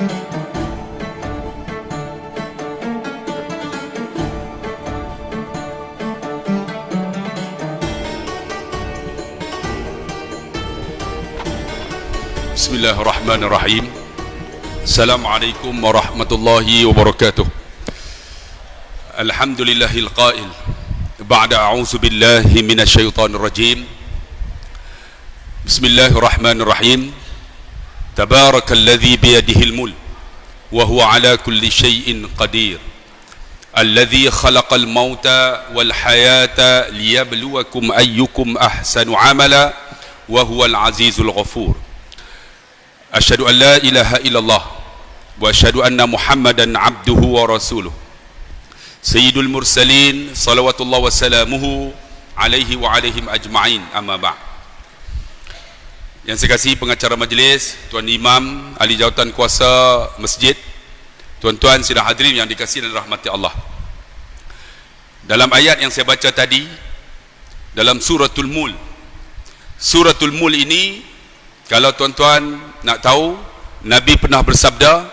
Bismillahirrahmanirrahim. Assalamualaikum warahmatullahi wabarakatuh. Alhamdulillahil qail ba'da a'udzu billahi minasyaitonir rajim. Bismillahirrahmanirrahim. Tabarakalladzi biyadihil mulk wa huwa ala kulli syai'in qadir. Alladzi khalaqal mauta wal hayata liyabluwakum ayyukum ahsanu amala wa huwal azizul ghafur. Asyhadu an la ilaha illallah wa asyhadu anna Muhammadan abduhu wa rasuluh. Sayyidul mursalin salawatullah wa salamuhu alaihi wa alaihim ajma'in, amma ba'. Yang saya kasih pengacara majlis, Tuan Imam, ahli jawatan kuasa masjid, tuan-tuan sidang hadirin yang dikasihi dan rahmati Allah. Dalam ayat yang saya baca tadi, dalam suratul Mulk, suratul Mulk ini, kalau tuan-tuan nak tahu, Nabi pernah bersabda,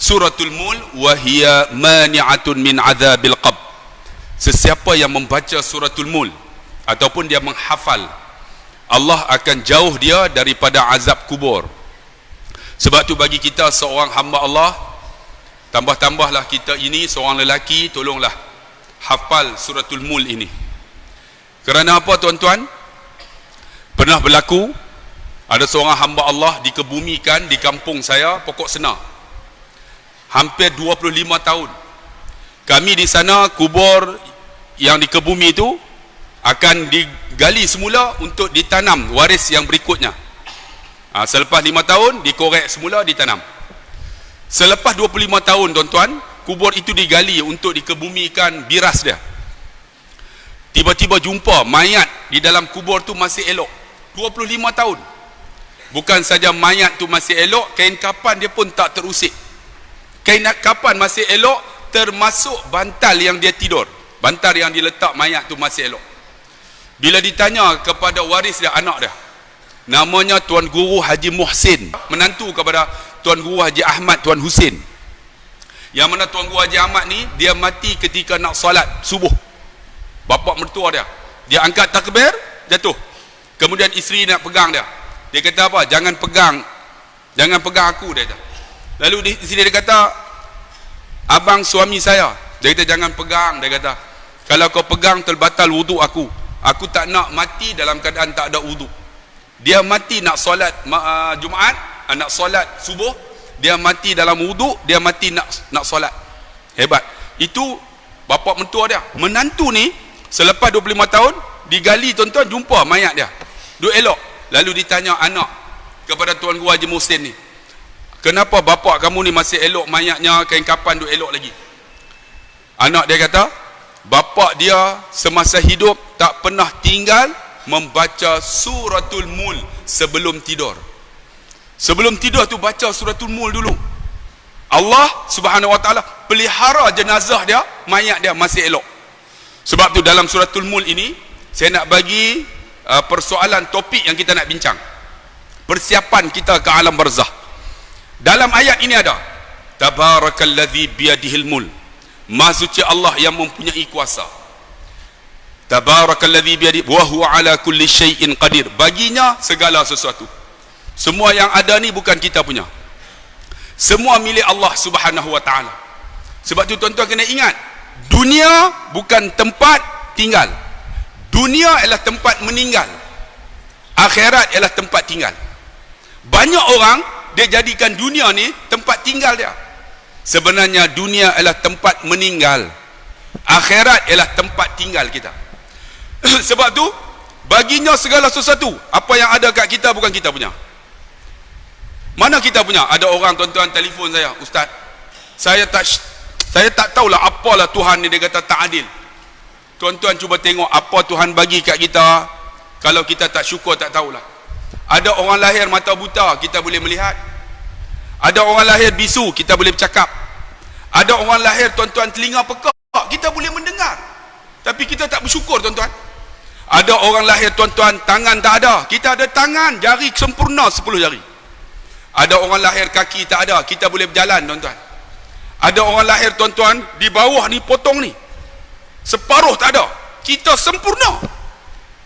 suratul Mulk wa hiya mani'atun min adzabil qabr. Sesiapa yang membaca suratul Mulk ataupun dia menghafal, Allah akan jauh dia daripada azab kubur. Sebab tu bagi kita seorang hamba Allah, tambah-tambahlah kita ini seorang lelaki, tolonglah hafal suratul Mulk ini. Kerana apa tuan-tuan? Pernah berlaku ada seorang hamba Allah dikebumikan di kampung saya, Pokok Senar. Hampir 25 tahun. Kami di sana, kubur yang dikebumi itu akan digali semula untuk ditanam waris yang berikutnya. Selepas 5 tahun, dikorek semula, ditanam. Selepas 25 tahun tuan-tuan, kubur itu digali untuk dikebumikan biras dia. Tiba-tiba jumpa mayat di dalam kubur tu masih elok. 25 tahun. Bukan saja mayat tu masih elok, kain kapan dia pun tak terusik. Kain kapan masih elok, termasuk bantal yang dia tidur. Bantal yang diletak mayat tu masih elok. Bila ditanya kepada waris dia, anak dia, namanya Tuan Guru Haji Muhsin, menantu kepada Tuan Guru Haji Ahmad Tuan Husin. Yang mana Tuan Guru Haji Ahmad ni, dia mati ketika nak solat subuh. Bapa mertua dia, dia angkat takbir, jatuh. Kemudian isteri nak pegang dia. Dia kata apa? Jangan pegang aku, dia kata. Lalu di sini dia kata, abang suami saya. Dia kata jangan pegang, dia kata. Kalau kau pegang terbatal wuduk aku. Aku tak nak mati dalam keadaan tak ada wuduk. Dia mati nak solat Jumaat, nak solat subuh, dia mati dalam wuduk, dia mati nak solat. Hebat. Itu bapa mentua dia. Menantu ni selepas 25 tahun digali tuan-tuan, jumpa mayat dia. Duk elok. Lalu ditanya anak kepada Tuan Guru Haji Muhsin ni, kenapa bapa kamu ni masih elok mayatnya, kain kapan duk elok lagi? Anak dia kata, bapa dia semasa hidup tak pernah tinggal membaca suratul Mulk sebelum tidur. Sebelum tidur tu baca suratul Mulk dulu. Allah Subhanahu wa taala pelihara jenazah dia, mayat dia masih elok. Sebab tu dalam suratul Mulk ini saya nak bagi persoalan topik yang kita nak bincang, persiapan kita ke alam barzah. Dalam ayat ini ada tabarakalladzi biyadihil mulk, Maha suci Allah yang mempunyai kuasa. Tabarakalladzi biyadihi wa huwa ala kulli syai'in qadir. Baginya segala sesuatu. Semua yang ada ni bukan kita punya, semua milik Allah Subhanahu wa taala. Sebab tu tuan-tuan kena ingat, dunia bukan tempat tinggal. Dunia ialah tempat meninggal, akhirat ialah tempat tinggal. Banyak orang dia jadikan dunia ni tempat tinggal dia. Sebenarnya dunia ialah tempat meninggal, akhirat ialah tempat tinggal kita. Sebab tu baginya segala sesuatu. Apa yang ada kat kita bukan kita punya. Mana kita punya? Ada orang tuan-tuan telefon saya, Ustaz, saya tak tahulah apalah Tuhan ni, dia kata tak adil. Tuan-tuan cuba tengok apa Tuhan bagi kat kita. Kalau kita tak syukur, tak tahulah. Ada orang lahir mata buta, kita boleh melihat. Ada orang lahir bisu, kita boleh bercakap. Ada orang lahir tuan-tuan telinga pekak, kita boleh mendengar. Tapi kita tak bersyukur tuan-tuan. Ada orang lahir tuan-tuan tangan tak ada, kita ada tangan, jari sempurna 10 jari. Ada orang lahir kaki tak ada, kita boleh berjalan tuan-tuan. Ada orang lahir tuan-tuan di bawah ni potong ni, separuh tak ada, kita sempurna.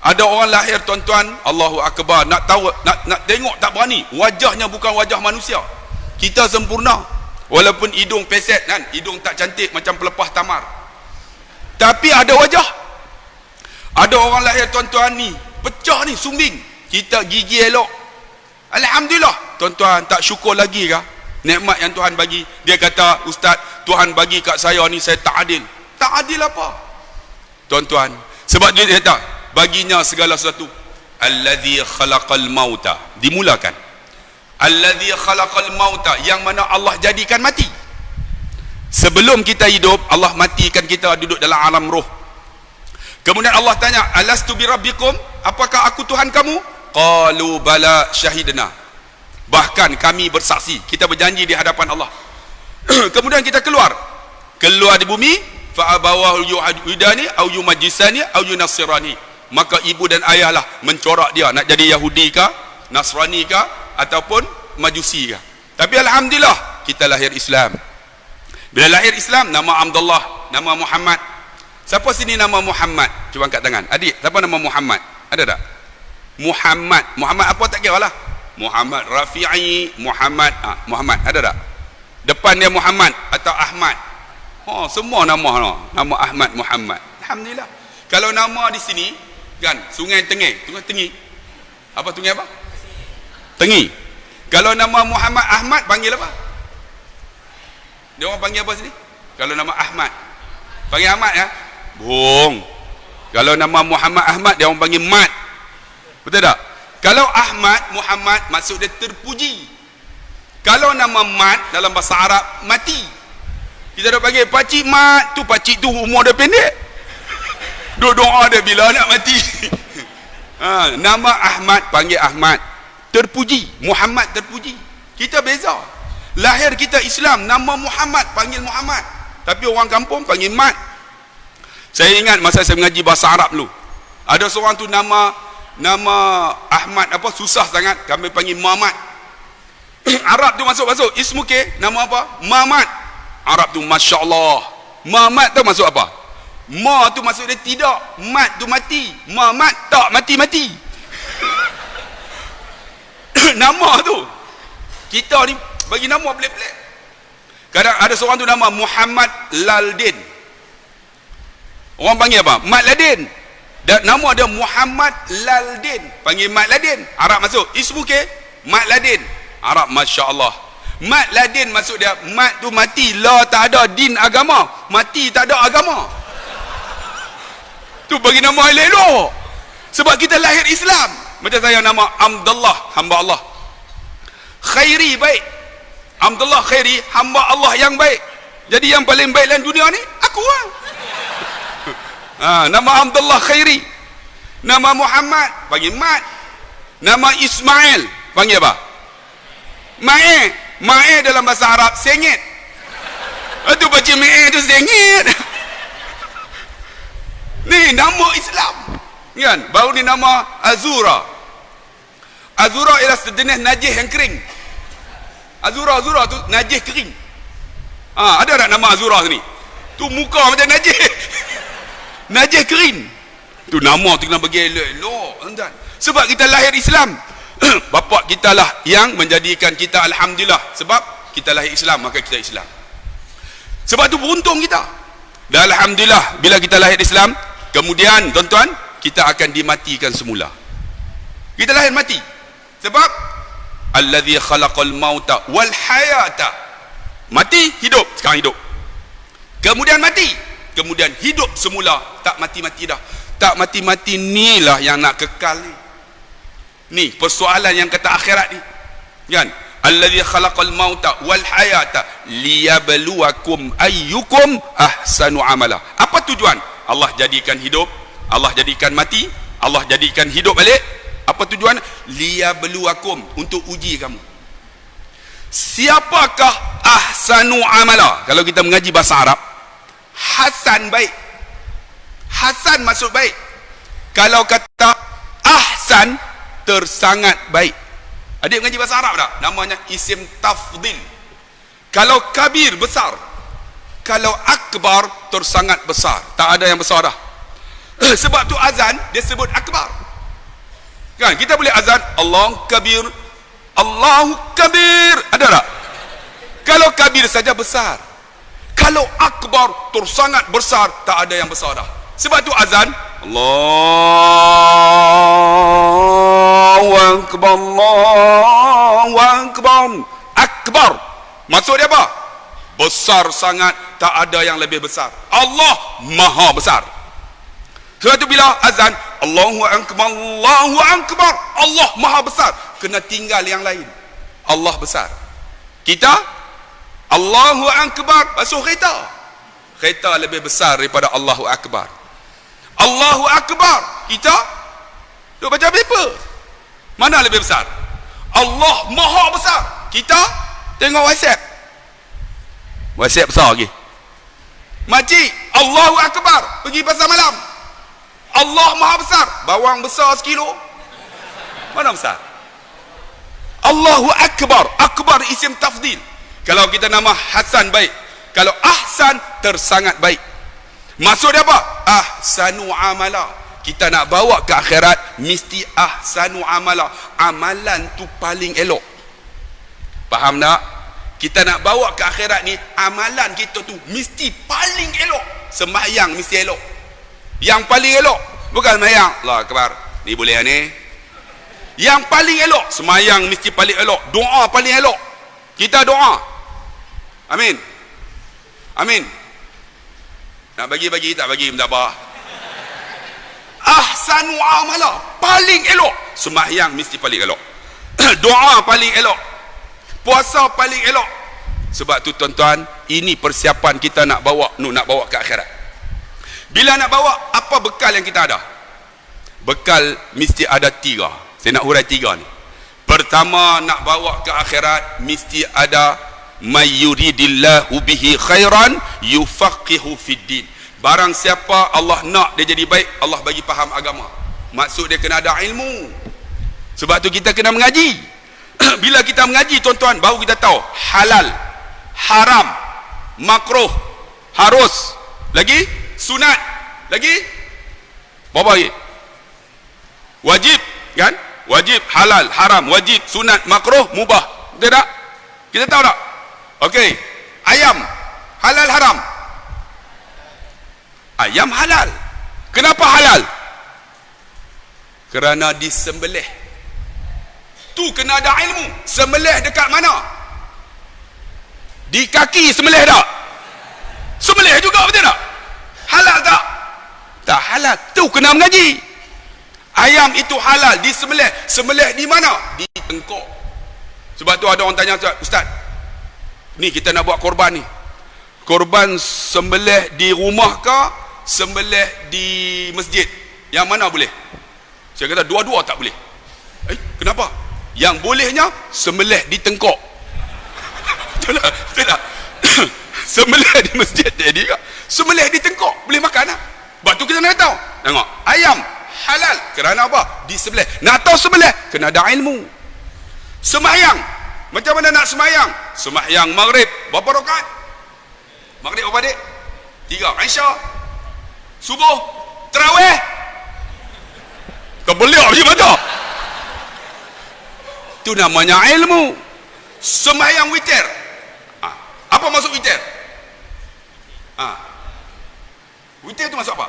Ada orang lahir tuan-tuan, Allahu Akbar, nak tahu, nak tengok tak berani, wajahnya bukan wajah manusia, kita sempurna. Walaupun hidung peset kan, hidung tak cantik macam pelepah tamar, tapi ada wajah. Ada orang lahir tuan-tuan ni pecah ni, sumbing, kita gigi elok, alhamdulillah. Tuan-tuan tak syukur lagi kah nikmat yang Tuhan bagi? Dia kata, ustaz, Tuhan bagi kat saya ni, saya tak adil. Tak adil apa tuan-tuan? Sebab dia kata baginya segala sesuatu. Allazi khalaqal mauta, dimulakan allazi khalaqal mauta, yang mana Allah jadikan mati. Sebelum kita hidup, Allah matikan kita duduk dalam alam roh. Kemudian Allah tanya, alastu bi rabbikum, apakah aku Tuhan kamu? Qalu bala syahidna, bahkan kami bersaksi, kita berjanji di hadapan Allah. Kemudian kita keluar di bumi, fa abawahu yu'idani au yumajjisani au yunassirani, maka ibu dan ayahlah mencorak dia nak jadi Yahudi kah, Nasrani kah, ataupun Majusi kah. Tapi alhamdulillah kita lahir Islam. Bila lahir Islam, nama Abdullah, nama Muhammad. Siapa sini nama Muhammad? Cuba angkat tangan. Adik, siapa nama Muhammad? Ada tak? Muhammad apa tak kira lah. Muhammad Rafi'i, Muhammad Muhammad, ada tak? Depan dia Muhammad atau Ahmad? Oh, semua nama Ahmad, Muhammad. Alhamdulillah. Kalau nama di sini kan, Sungai Tengi. Apa sungai apa? Tengi. Kalau nama Muhammad Ahmad panggil apa? Dia orang panggil apa sini? Kalau nama Ahmad panggil Ahmad ya? Bohong. Kalau nama Muhammad Ahmad, dia orang panggil Mat. Betul tak? Kalau Ahmad, Muhammad, maksud dia terpuji. Kalau nama Mat dalam bahasa Arab, mati. Kita dah panggil pakcik Mat tu, pakcik tu umur dia pendek, doa dia bila nak mati. Nama Ahmad panggil Ahmad, terpuji. Muhammad terpuji. Kita beza. Lahir kita Islam, nama Muhammad panggil Muhammad, tapi orang kampung panggil Mat. Saya ingat masa saya mengaji bahasa Arab dulu, ada seorang tu nama Ahmad apa, susah sangat, kami panggil Mamat. Arab tu masuk ismuke, nama apa? Mamat. Arab tu Masya Allah. Mamat tu masuk apa? Ma tu masuk dia tidak, mat tu mati, Mamat tak mati-mati. Nama tu kita ni bagi nama pelik-pelik. Kadang ada seorang tu nama Muhammad Laldin, orang panggil apa? Mat Ladin. Dan nama dia Muhammad Laldin, panggil Mat Ladin. Arab masuk ismuke Mat Ladin. Arab Masya Allah. Mat Ladin maksud dia, mat tu mati, la tak ada din agama, mati tak ada agama. Tu bagi nama elok. Sebab kita lahir Islam. Macam saya nama Abdullah, hamba Allah. Khairi, baik. Abdullah Khairi, hamba Allah yang baik. Jadi yang paling baik dalam dunia ni aku lah. Nama Abdullah Khairi. Nama Muhammad panggil Mat. Nama Ismail panggil apa? Ma'e dalam bahasa Arab sengit. Itu baca Ma'e tu sengit. Ni nama Islam kan. Baru ni nama Azura. Azura ialah sejenis najis yang kering. Azura tu najis kering. Ada tak nama Azura sini? Tu muka macam najis. Najis kering. Tu nama tu kena bagi elok-elok. Sebab kita lahir Islam. Bapak kita lah yang menjadikan kita, alhamdulillah. Sebab kita lahir Islam, maka kita Islam. Sebab tu beruntung kita. Dan alhamdulillah bila kita lahir Islam, kemudian tuan-tuan, kita akan dimatikan semula. Kita lahir mati. Sebab allazi khalaqal mauta wal hayata. Mati, hidup, sekarang hidup. Kemudian mati, kemudian hidup semula. Tak mati-mati dah. Tak mati-mati inilah yang nak kekal ni. Ni persoalan yang kata akhirat ni. Kan? Allazi khalaqal mauta wal hayata liyabluwakum ayyukum ahsanu amala. Apa tujuan? Allah jadikan hidup, Allah jadikan mati, Allah jadikan hidup balik. Apa tujuan? Liyabluwakum, untuk uji kamu. Siapakah ahsanu amala? Kalau kita mengaji bahasa Arab, hasan baik. Hasan maksud baik. Kalau kata ahsan, tersangat baik. Adik mengaji bahasa Arab tak? Namanya isim tafdil. Kalau kabir besar, kalau akbar tersangat besar. Tak ada yang besar dah. Sebab tu azan dia sebut akbar. Kan kita boleh azan Allahu kabir, Allahu kabir. Ada tak? Kalau kabir saja besar. Kalau akbar tersangat besar, tak ada yang besar dah. Sebab tu azan Allahu akbar, Allahu akbar. Akbar maksud dia apa? Besar sangat, tak ada yang lebih besar. Allah maha besar. Sebab tu bila azan Allahu akbar, Allahu akbar, Allah maha besar, kena tinggal yang lain. Allah besar. Kita Allahu akbar basuh kereta. Kereta lebih besar daripada Allahu akbar. Allahu akbar, kita duk baca paper. Mana lebih besar? Allah maha besar. Kita tengok WhatsApp. WhatsApp besar lagi. Makcik Allahu akbar pergi pasar malam. Allah maha besar. Bawang besar sekilo. Mana besar? Allahu akbar. Akbar isim tafdil. Kalau kita nama Hasan baik, kalau Ahsan tersangat baik. Maksud dia apa? Ahsanu amala. Kita nak bawa ke akhirat mesti ahsanu amala. Amalan tu paling elok. Faham tak? Kita nak bawa ke akhirat ni, amalan kita tu mesti paling elok. Sembahyang mesti elok. Yang paling elok bukan sembahyang Allah akbar, ni boleh ni. Yang paling elok sembahyang mesti paling elok. Doa paling elok. Kita doa. Amin. Amin. Nak bagi-bagi tak bagi tak apa. Ahsanu amala, paling elok. Sembahyang mesti paling elok. Doa paling elok. Puasa paling elok. Sebab tu tuan-tuan, ini persiapan kita nak bawa ke akhirat. Bila nak bawa, apa bekal yang kita ada? Bekal mesti ada 3. Saya nak hurai 3 ni. Pertama, nak bawa ke akhirat mesti ada may yuridillahu bihi khairan yufaqihu fid din. Barang siapa Allah nak dia jadi baik, Allah bagi faham agama. Maksud dia kena ada ilmu. Sebab tu kita kena mengaji. Bila kita mengaji tuan-tuan, baru kita tahu halal, haram, makruh, harus, lagi sunat, lagi apa lagi? Wajib, kan? Wajib, halal, haram, wajib, sunat, makruh, mubah. Betul tak? Kita tahu tak? Okey, ayam halal haram. Ayam halal. Kenapa halal? Kerana disembelih. Tu kena ada ilmu. Sembelih dekat mana? Di kaki sembelih tak? Sembelih juga, betul tak? Halal tak? Tak halal. Tu kena mengaji. Ayam itu halal disembelih. Sembelih di mana? Di tengkok. Sebab tu ada orang tanya, Ustaz, ni kita nak buat korban ni, korban sembelih di rumah ke sembelih di masjid, yang mana boleh? Saya kata dua-dua tak boleh. Kenapa? Yang bolehnya sembelih di tengkok. Betul tak? Betul tak? Sembelih di masjid jadi ke? Sembelih di tengkok boleh makan lah. Sebab tu kita nak tahu. Tengok, ayam halal kerana apa? Di sembelih. Nak tahu sembelih kena ada ilmu. Sembahyang, macam mana nak sembahyang? Sembahyang maghrib berapa rakaat? Maghrib berapa adik? 3. Isyak, subuh, tarawih. Kebeliak macam mana? Itu namanya ilmu. Sembahyang witir. Apa maksud witir? Witir tu maksud apa?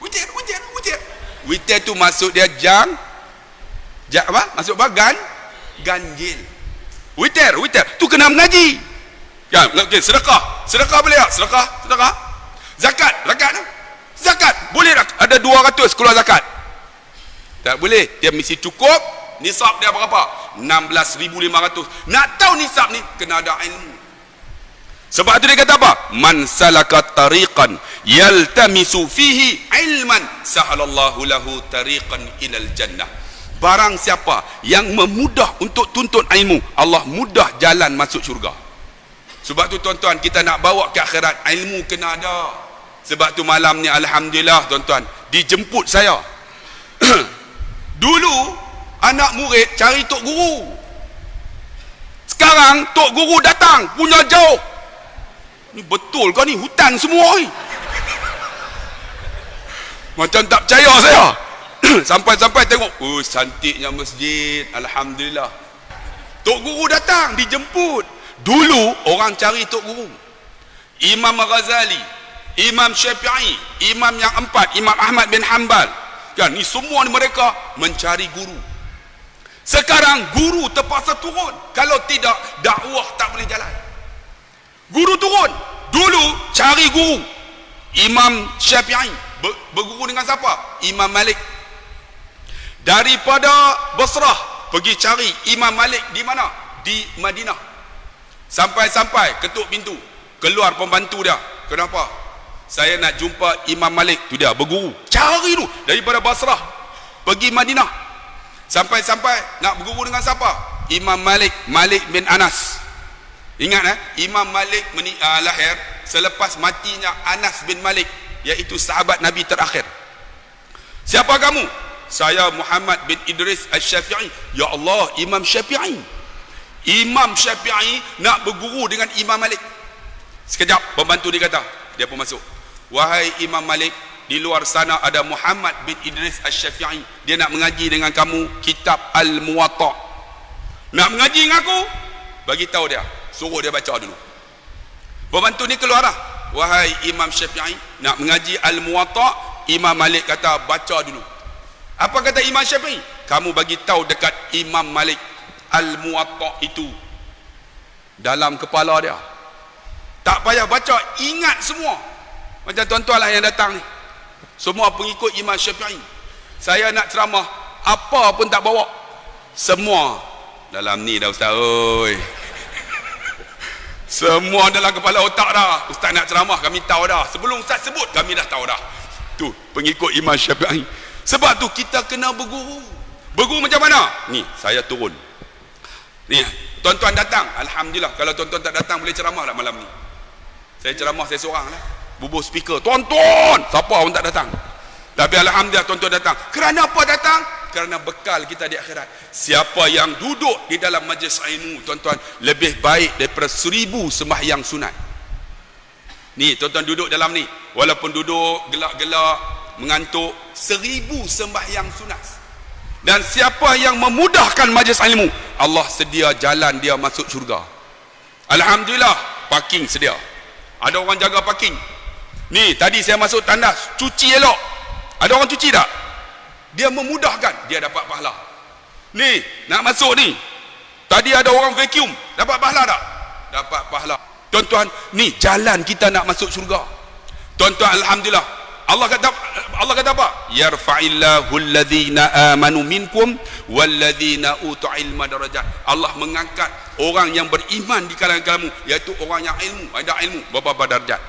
Witir. Witir tu maksud dia apa? Maksud apa? Ganjil. Witir tu kena mengaji. Ya, okay, sedekah boleh tak? Sedekah. Zakat boleh tak? Ada 200 keluar zakat. Tak boleh. Dia mesti cukup. Nisab dia berapa? 16,500. Nak tahu nisab ni kena ada ilmu. Sebab tu dia kata apa? Man salaka tariqan yaltamisu fihi ilman sahalallahu lahu tariqan ilal jannah. Barang siapa yang memudah untuk tuntut ilmu, Allah mudah jalan masuk syurga. Sebab tu tuan-tuan, kita nak bawa ke akhirat, ilmu kena ada. Sebab tu malam ni alhamdulillah tuan-tuan, dijemput saya. Dulu anak murid cari tok guru. Sekarang tok guru datang punya jauh. Ni betul kau ni hutan semua ni. Macam tak percaya saya. Sampai-sampai tengok, oh cantiknya masjid, alhamdulillah. Tok guru datang dijemput. Dulu orang cari tok guru. Imam Ghazali, Imam Syafi'i, imam yang empat, Imam Ahmad bin Hanbal. Kan ni semua ni mereka mencari guru. Sekarang guru terpaksa turun. Kalau tidak, dakwah tak boleh jalan. Guru turun. Dulu cari guru. Imam Syafi'i berguru dengan siapa? Imam Malik. Daripada Basrah pergi cari Imam Malik di mana? Di Madinah. Sampai-sampai ketuk pintu. Keluar pembantu dia. Kenapa? Saya nak jumpa Imam Malik. Tu dia berguru. Cari dulu daripada Basrah pergi Madinah. Sampai-sampai nak berguru dengan siapa? Imam Malik, Malik bin Anas. Ingat Imam Malik lahir selepas matinya Anas bin Malik, iaitu sahabat Nabi terakhir. Siapa kamu? Saya Muhammad bin Idris Al-Syafi'i. Ya Allah, Imam Syafi'i. Imam Syafi'i nak berguru dengan Imam Malik. Sekejap pembantu dia kata, dia pun masuk. Wahai Imam Malik, di luar sana ada Muhammad bin Idris Al-Syafi'i. Dia nak mengaji dengan kamu kitab Al-Muwatta. Nak mengaji dengan aku? Bagi tahu dia, suruh dia baca dulu. Pembantu ni keluar lah. Wahai Imam Syafi'i, nak mengaji Al-Muwatta. Imam Malik kata, baca dulu. Apa kata Imam Syafi'i? Kamu bagi tahu dekat Imam Malik, Al-Muwatta itu dalam kepala dia. Tak payah baca, ingat semua. Macam tuan-tuan lah yang datang ni, semua pengikut Imam Syafi'i. Saya nak ceramah, apa pun tak bawa. Semua dalam ni dah ustaz. Oi. Semua dalam kepala otak dah. Ustaz nak ceramah, kami tahu dah. Sebelum ustaz sebut, kami dah tahu dah. Tu pengikut Imam Syafi'i. Sebab tu kita kena berguru. Berguru macam mana? Ni, saya turun. Ni, tuan-tuan datang. Alhamdulillah. Kalau tuan-tuan tak datang, boleh ceramah tak malam ni? Saya ceramah, saya seorang lah. Bubuh speaker. Tuan-tuan! Siapa pun tak datang. Tapi alhamdulillah tuan-tuan datang. Kerana apa datang? Kerana bekal kita di akhirat. Siapa yang duduk di dalam majlis ilmu, tuan-tuan, lebih baik daripada 1000 sembahyang sunat. Ni, tuan-tuan duduk dalam ni. Walaupun duduk gelak-gelak, mengantuk, 1000 sembahyang sunat. Dan siapa yang memudahkan majlis ilmu, Allah sedia jalan dia masuk syurga. Alhamdulillah, parking sedia. Ada orang jaga parking. Ni, tadi saya masuk tandas, cuci elok. Ada orang cuci tak? Dia memudahkan, dia dapat pahala. Ni, nak masuk ni, tadi ada orang vacuum, dapat pahala tak? Dapat pahala. Tuan-tuan, ni jalan kita nak masuk syurga. Tuan-tuan, alhamdulillah. Allah kata apa? Yarfa'illahu alladhina amanu minkum walladhina utul ilma darajat. Allah mengangkat orang yang beriman di kalangan kamu, iaitu orang yang ilmu, ada ilmu, beberapa darjat.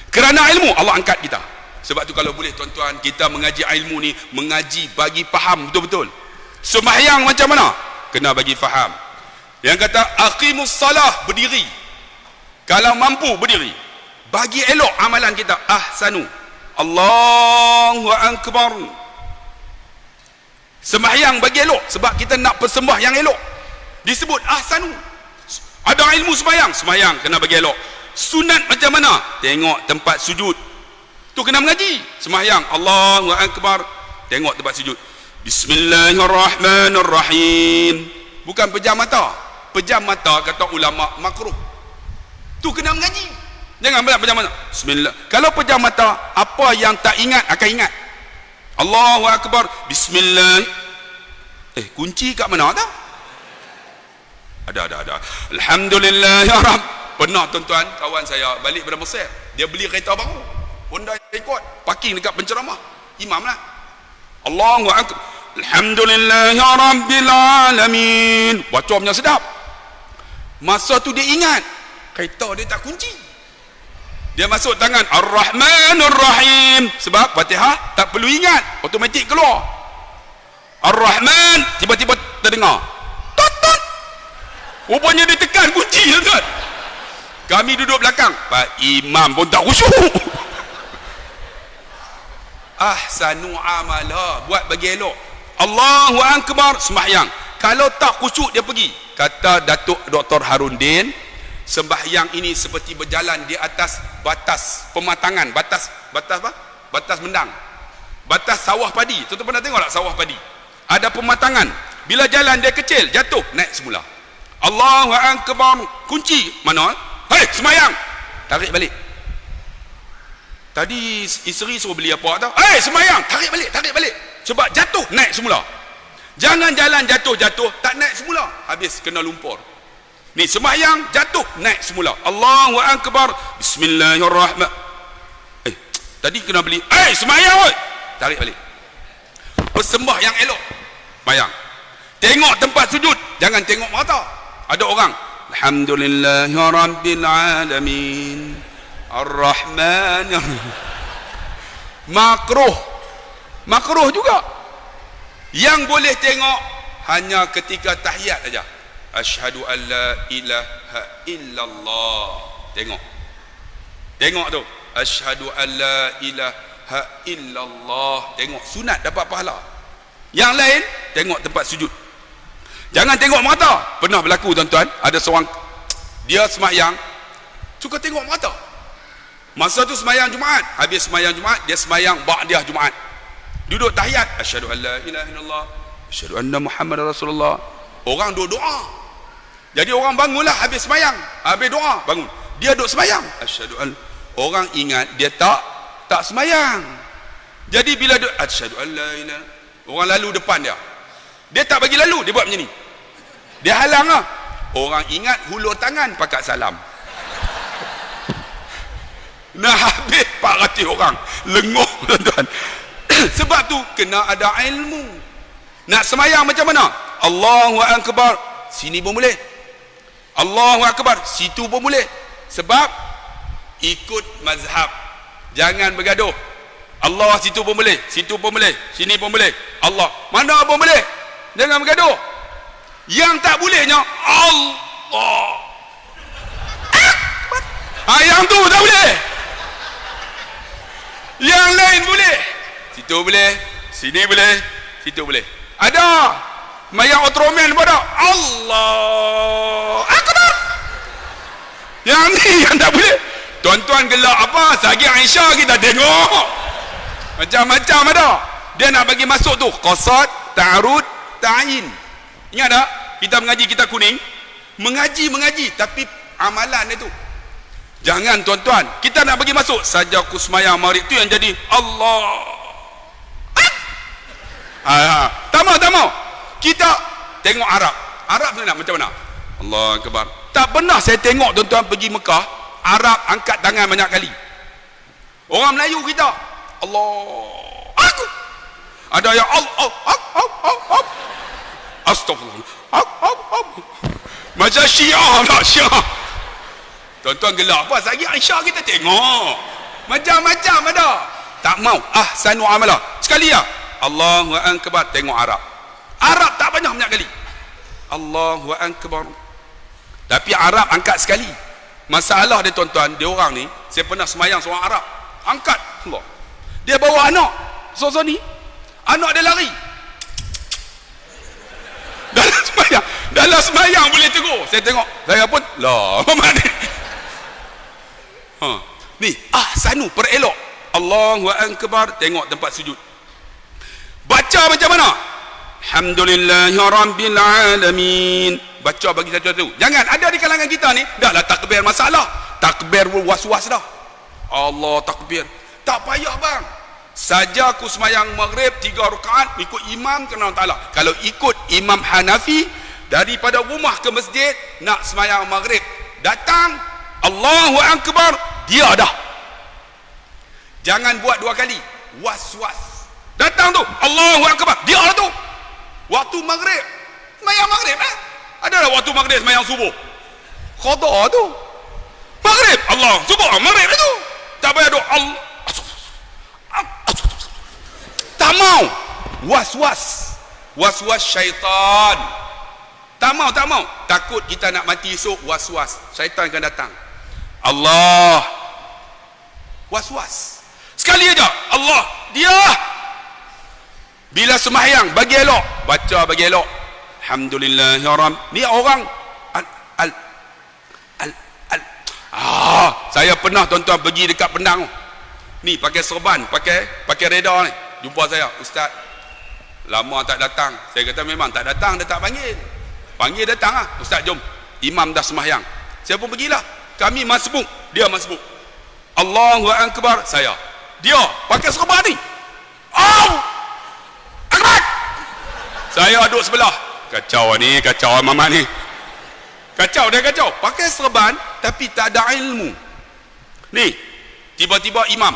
Kerana ilmu Allah angkat kita. Sebab tu kalau boleh tuan-tuan, kita mengaji ilmu ni, mengaji bagi faham betul-betul. Sembahyang macam mana? Kena bagi faham. Yang kata aqimus salah, berdiri. Kalau mampu berdiri. Bagi elok amalan kita, ahsanu. Allahu akbar. Sembahyang bagi elok, sebab kita nak persembah yang elok. Disebut ahsanu. Ada ilmu sembahyang, sembahyang kena bagi elok. Sunat macam mana? Tengok tempat sujud. Tu kena mengaji. Sembahyang Allahu akbar, tengok tempat sujud. Bismillahirrahmanirrahim. Bukan pejam mata. Pejam mata kata ulama makruh. Tu kena mengaji. Jangan pejam mata. Bismillah. Kalau pejam mata, apa yang tak ingat akan ingat. Allahu akbar. Bismillah. Kunci kat mana tak? Ada. Alhamdulillah ya Rabb. Pernah tuan-tuan, kawan saya balik dari Mesir, dia beli kereta baru, Honda ikut, parking dekat penceramah, imam lah. Allahu akbar. Alhamdulillah ya Rabbil alamin. Baca punya sedap. Masa tu dia ingat kereta dia tak kunci. Dia masuk tangan Ar-Rahmanur Rahim. Sebab Fatihah tak perlu ingat, automatik keluar. Ar-Rahman, tiba-tiba terdengar tot. Rupanya dia tekan kunci, tuan. Kami duduk belakang, Pak Imam pun tak khusyuk. Ahsanu amala, buat bagi elok. Allahu Akbar, sembahyang. Kalau tak khusyuk dia pergi. Kata Datuk Dr. Harundin, sembahyang ini seperti berjalan di atas batas pematangan, batas apa? Batas mendang. Batas sawah padi. Tuan-tuan pernah tengok tak sawah padi? Ada pematangan. Bila jalan dia kecil, jatuh, naik semula. Allahu Akbar, kunci mana? Hei, sembahyang. Tarik balik. Tadi isteri suruh beli apa tau? Hei, sembahyang, tarik balik. Sebab jatuh, naik semula. Jangan jalan jatuh, tak naik semula. Habis kena lumpur. Ni sembahyang, jatuh, naik semula. Allahu Akbar, bismillahirrahmanirrahim. Tadi kena beli. Sembahyang oi. Tarik balik. Bersembah yang elok. Bayang. Tengok tempat sujud, jangan tengok mata. Ada orang, alhamdulillahirabbil alamin, arrahmanir. Makruh juga. Yang boleh tengok hanya ketika tahiyat saja. Asyhadu an la ilaha illallah. Tengok tu. Asyhadu an la ilaha illallah. Tengok, sunat dapat pahala. Yang lain tengok tempat sujud. Jangan tengok mata. Pernah berlaku tuan-tuan, ada seorang dia sembahyang suka tengok mata. Masa tu sembahyang Jumaat, habis sembahyang Jumaat dia sembahyang ba'diyah Jumaat. Duduk tahiyat, asyhadu an la ilaha illallah, asyhadu anna Muhammadar Rasulullah. Orang duduk doa. Jadi orang bangunlah habis sembahyang, habis doa, bangun. Dia duduk sembahyang. Asyhadu an, orang ingat dia tak sembahyang. Jadi bila duduk asyhadu an la ilaha, orang lalu depan dia. Dia tak bagi lalu, dia buat macam ni. Dia halang lah. Orang ingat hulur tangan pakat salam. Nah, habis 400 orang lenguh tuan-tuan. Sebab tu kena ada ilmu. Nak sembahyang macam mana? Allahu Akbar, sini pun boleh. Allahu Akbar, situ pun boleh. Sebab ikut mazhab. Jangan bergaduh. Allah situ pun boleh, situ pun boleh, sini pun boleh. Allah mana pun boleh. Jangan bergaduh. Yang tak bolehnya Allah. Yang tu tak boleh. Yang lain boleh. Situ boleh, sini boleh, situ boleh. Ada sembahyang Ultraman pun ada. Allah Akbar. Yang ni yang tak boleh. Tuan-tuan gelak apa? Sagi Aisyah kita tengok. Macam-macam ada. Dia nak bagi masuk tu qasad, ta'arud, ta'in. Ingat tak? Kita mengaji, kita kuning. Mengaji tapi amalan itu. Jangan tuan-tuan, kita nak bagi masuk saja aku sembahyang maghrib tu yang jadi Allah. Tak mau. Kita tengok Arab. Arab tu nak macam mana? Allah Akbar. Tak pernah saya tengok tuan-tuan pergi Mekah, Arab angkat tangan banyak kali. Orang Melayu kita Allah aku. Ada yang Allah astagfirullah. Macam Syiah lah, Syiah. Tuan-tuan gelak apa? Sagi Aisyah kita tengok. Macam-macam ada. Tak mau. Ahsanu amala. Sekali ya. Allahu Akbar, tengok Arab. Arab tak banyak kali. Allahu Akbar. Tapi Arab angkat sekali. Masalah dia tuan-tuan, dia orang ni, saya pernah sembahyang seorang Arab. Angkat Allah. Dia bawa anak. So ni. Anak dia lari. Dalam sembahyang boleh tegur. Saya tengok. Saya pun lah. Mana ni ahsanu, perelok. Allahu Akbar, tengok tempat sujud. Baca macam mana? Alhamdulillahirabbil alamin. Baca bagi satu-satu. Jangan ada di kalangan kita ni dah lah takbir masalah. Takbir was-was dah. Allah takbir. Tak payah bang. Saja aku sembahyang maghrib 3 rakaat ikut imam kena taala. Kalau ikut Imam Hanafi, daripada rumah ke masjid nak sembahyang maghrib, datang Allahu Akbar, dia dah. Jangan buat 2 kali. Was-was. Datang tu Allahu Akbar, dia tu. Waktu maghrib, sembahyang maghrib Adalah waktu maghrib sembahyang subuh. Qada tu. Maghrib Allah, subuh maghrib itu. Tak payah doa Allah. Tak mau. Was-was syaitan. Tak mau. Takut kita nak mati esok, was-was. Syaitan akan datang. Allah. Was-was. Sekali aja. Allah. Dia. Bila sembahyang bagi elok, baca bagi elok. Alhamdulillahirrahmanirrahim. Ni orang saya pernah tuan-tuan pergi dekat Penang. Ni pakai serban, pakai reda ni. Jumpa saya, ustaz. Lama tak datang. Saya kata memang tak datang, dia tak panggil. Panggil datang lah. Ustaz jom. Imam dah sembahyang. Saya pun pergilah. Kami masbuk, dia masbuk. Allahu akbar, saya. Dia pakai serban ni. Akbar. Saya duduk sebelah. Kacau ni, kacau mamat ni. Kacau dia kacau. Pakai serban tapi tak ada ilmu. Ni, tiba-tiba imam.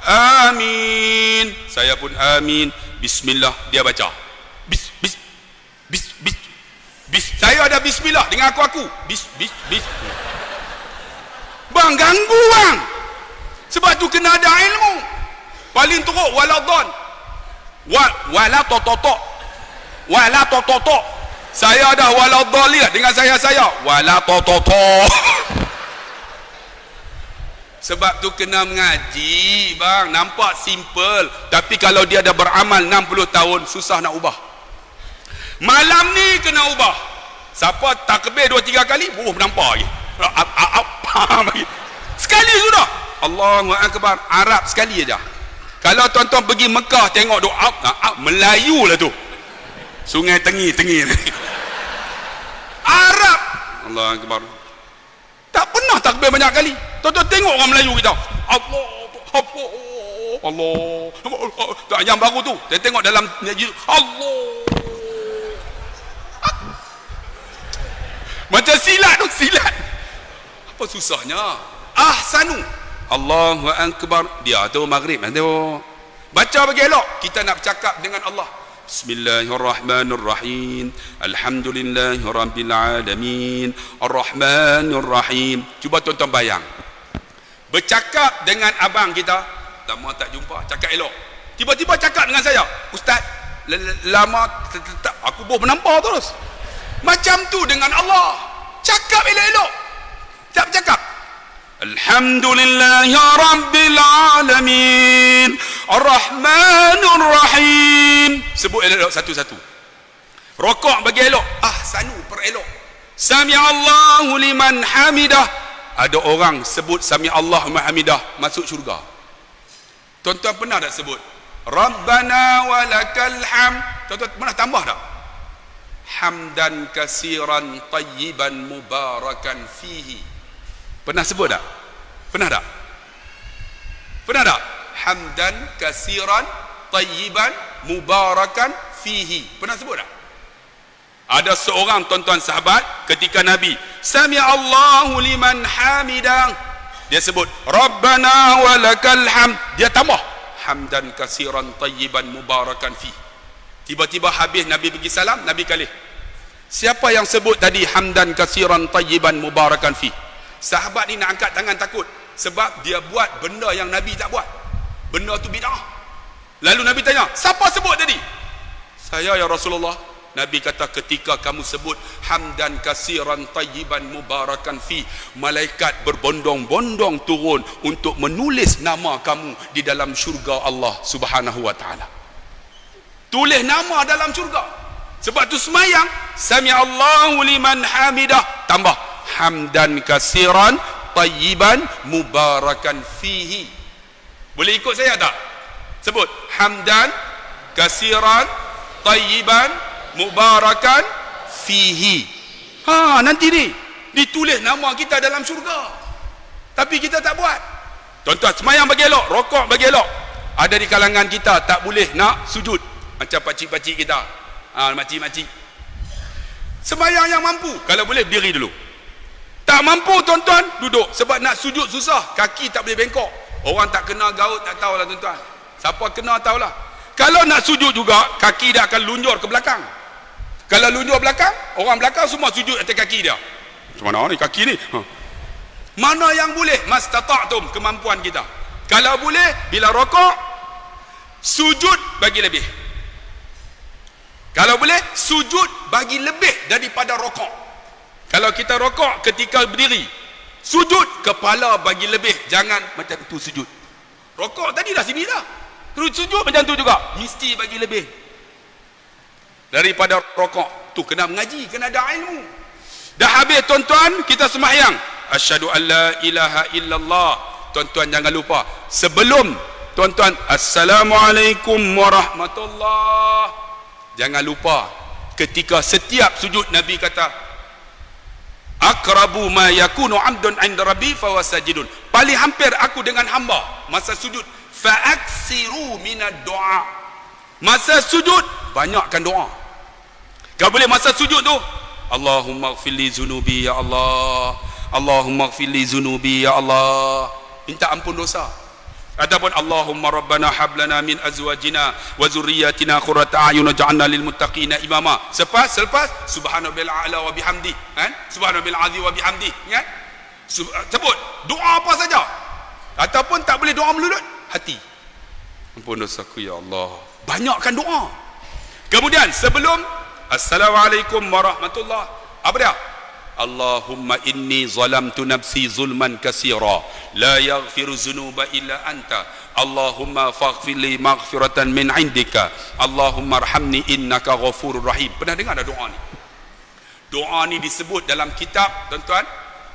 Amin. Saya pun amin. Bismillah, dia baca. Bis. Saya ada bismillah dengan aku. Bis. Bang, ganggu bang. Sebab tu kena ada ilmu. Paling teruk waladhan. Wala tototo. Saya dah waladhalin dengan saya wala tototo. Sebab tu kena mengaji bang. Nampak simple, tapi kalau dia dah beramal 60 tahun susah nak ubah. Malam ni kena ubah. Siapa takbir 2-3 kali nampak lagi. Sekali sudah. Allahu akbar. Arab sekali aja. Kalau tuan-tuan pergi Mekah tengok doa Melayu lah tu. Sungai tengi Arab. Allahu akbar. Tak pernah takbir banyak kali. Tuan-tuan tengok orang Melayu kita. Allah. Tak yang baru tu. Saya tengok dalam Allah. Macam silat tu, silat. Apa susahnya? Ahsanu. Allahu akbar. Dia tu maghrib. Baca bagi elok. Kita nak bercakap dengan Allah. Bismillahirrahmanirrahim. Alhamdulillahirabbil alamin. Arrahmanirrahim. Cuba tuan-tuan bayang. Bercakap dengan abang kita, lama tak jumpa, cakap elok. Tiba-tiba cakap dengan saya, ustaz, lama aku boh menampar terus. Macam tu dengan Allah. Cakap elok-elok. Tak bercakap. Alhamdulillahirabbil alamin. Arrahmanirrahim. Sebut elok satu-satu. Rokok bagi elok. Ahsanu, perelok. Sami'allahu liman hamidah. Ada orang sebut Sami'allahu liman hamidah masuk syurga. Tuan-tuan pernah tak sebut Rabbana walakal hamd? Tuan-tuan pernah tambah tak? Hamdan kasiran tayyiban mubarakan fihi. Pernah sebut tak? Pernah tak? Hamdan kasiran tayyiban mubarakan fihi. Pernah sebut tak? Ada seorang tuan-tuan sahabat ketika Nabi Sami'allahu liman hamidah, dia sebut Rabbana walakal hamd, dia tambah hamdan kasiran tayyiban mubarakan fihi. Tiba-tiba habis Nabi bagi salam, Nabi kalih. Siapa yang sebut tadi hamdan kasiran tayyiban mubarakan fihi? Sahabat ni nak angkat tangan takut, sebab dia buat benda yang Nabi tak buat. Benda tu bid'ah. Lalu Nabi tanya, siapa sebut tadi? Saya ya Rasulullah. Nabi kata, ketika kamu sebut hamdan kasiran tayyiban mubarakan fi, malaikat berbondong-bondong turun untuk menulis nama kamu di dalam syurga Allah Subhanahu wa taala. Tulis nama dalam syurga. Sebab tu semayang Sami'allahu liman hamidah, tambah hamdan kasiran tayyiban mubarakan fihi. Boleh ikut saya tak? Sebut hamdan kasiran tayyiban mubarakan fihi. Nanti ni ditulis nama kita dalam syurga, tapi kita tak buat. Tuan-tuan, semayang bagi elok, rokok bagi elok. Ada di kalangan kita tak boleh nak sujud, macam pakcik-pakcik kita, makcik-makcik. Semayang yang mampu, kalau boleh berdiri dulu. Tak mampu tuan-tuan, duduk. Sebab nak sujud susah, kaki tak boleh bengkok. Orang tak kena gaut tak tahulah tuan-tuan. Siapa kena tahulah. Kalau nak sujud juga, kaki dia akan lunjur ke belakang. Kalau lunjur belakang, orang belakang semua sujud atas kaki dia. Macam mana ni kaki ni? Mana yang boleh? Mastata'tum, kemampuan kita. Kalau boleh, bila rokok, sujud bagi lebih. Kalau boleh, sujud bagi lebih daripada rokok. Kalau kita rokok ketika berdiri, sujud kepala bagi lebih. Jangan macam tu sujud. Rokok tadi dah sini dah. Terus sujud macam tu juga. Mesti bagi lebih. daripada rokok. Tu kena mengaji, kena ada ilmu. Dah habis tuan-tuan, kita sembahyang. Asyhadu an la ilaha illallah. Tuan-tuan jangan lupa, sebelum tuan-tuan assalamualaikum warahmatullah, jangan lupa ketika setiap sujud Nabi kata aqrabu ma yakunu 'abdun 'inda rabbi fa wasajidun. Paling hampir aku dengan hamba masa sujud, fa aksiru minad du'a. Masa sujud banyakkan doa. Kau boleh masa sujud tu Allahumma ighfirli zunubi ya Allah, Allahumma ighfirli zunubi ya Allah, minta ampun dosa. Ataupun Allahumma rabbana hablana min azwajina wa zurriyyatina qurrata a'yun waj'alna lil muttaqina imama. Selepas subhanallahu a'la wa bihamdi, kan? Subhanallahu azim wa bihamdi, kan? Sebut doa apa saja. Ataupun tak boleh doa mulut, hati. Ampun dosaku ya Allah. Banyakkan doa. Kemudian sebelum assalamualaikum warahmatullah, apa dia? Allahumma inni zalamtu nafsi zulman katsira la yaghfiru dzunuba illa anta Allahumma faghfirli maghfiratan min indika Allahumma arhamni innaka ghafurur rahim. Pernah dengar ada doa ni? Doa ni disebut dalam kitab tuan-tuan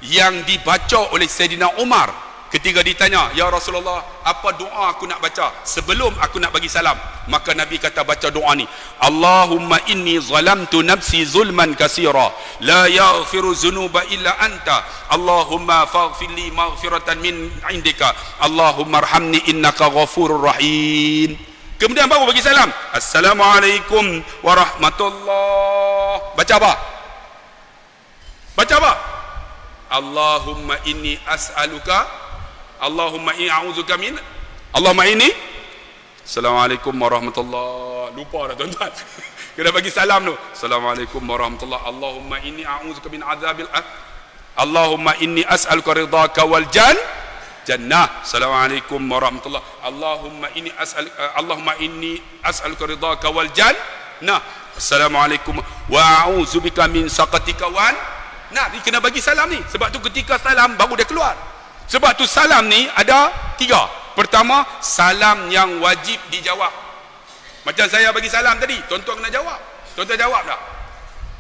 yang dibaca oleh Sayyidina Umar ketika ditanya, ya Rasulullah, apa doa aku nak baca sebelum aku nak bagi salam? Maka Nabi kata baca doa ni, Allahumma inni zalamtu nafsi zulman katsira la yaghfiru dzunuba illa anta Allahumma faghfirli maghfiratan min indika Allahumma arhamni innaka ghafurur rahim. Kemudian baru bagi salam, assalamualaikum warahmatullah. Baca apa? Baca apa? Allahumma inni as'aluka, Allahumma inni a'udzuka min, Allahumma inni, assalamualaikum warahmatullah. Lupa dah tuan-tuan. Kena bagi salam tu. Assalamualaikum warahmatullah. Allahumma inni a'udzuka min azabil Allahumma inni as'aluka ridhaka wal jannah. Assalamualaikum warahmatullah. Allahumma inni as'aluka ridhaka wal jannah. Assalamualaikum wa a'udzubika min saqatika wan. Nah, ni kena bagi salam ni. Sebab tu ketika salam baru dia keluar. Sebab tu salam ni ada 3. Pertama, salam yang wajib dijawab. Macam saya bagi salam tadi, tuan-tuan kena jawab. Tuan-tuan jawab tak?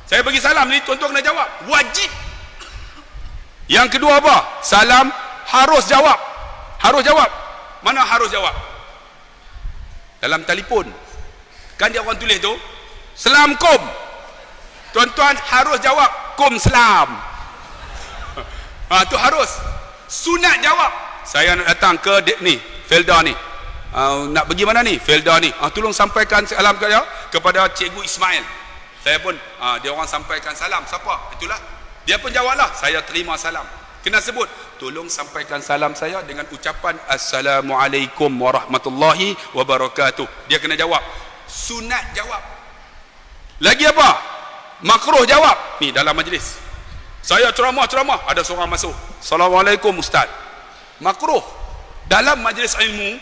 Saya bagi salam ni, tuan-tuan kena jawab. Wajib. Yang kedua apa? Salam harus jawab. Harus jawab. Mana harus jawab? Dalam telefon. Kan dia orang tulis tu, Selamkum. Tuan-tuan harus jawab, Kum selam. Tu harus. Sunat jawab. Saya nak datang ke ni Felda ni, nak pergi mana ni? Felda ni. Tolong sampaikan salam kepada Cikgu Ismail. Saya pun dia orang sampaikan salam. Siapa? Itulah. Dia pun jawablah, saya terima salam. Kena sebut, tolong sampaikan salam saya dengan ucapan assalamualaikum warahmatullahi wabarakatuh. Dia kena jawab. Sunat jawab. Lagi apa? Makruh jawab. Ni dalam majlis saya ceramah, ada seorang masuk, assalamualaikum ustaz. Makruh. Dalam majlis ilmu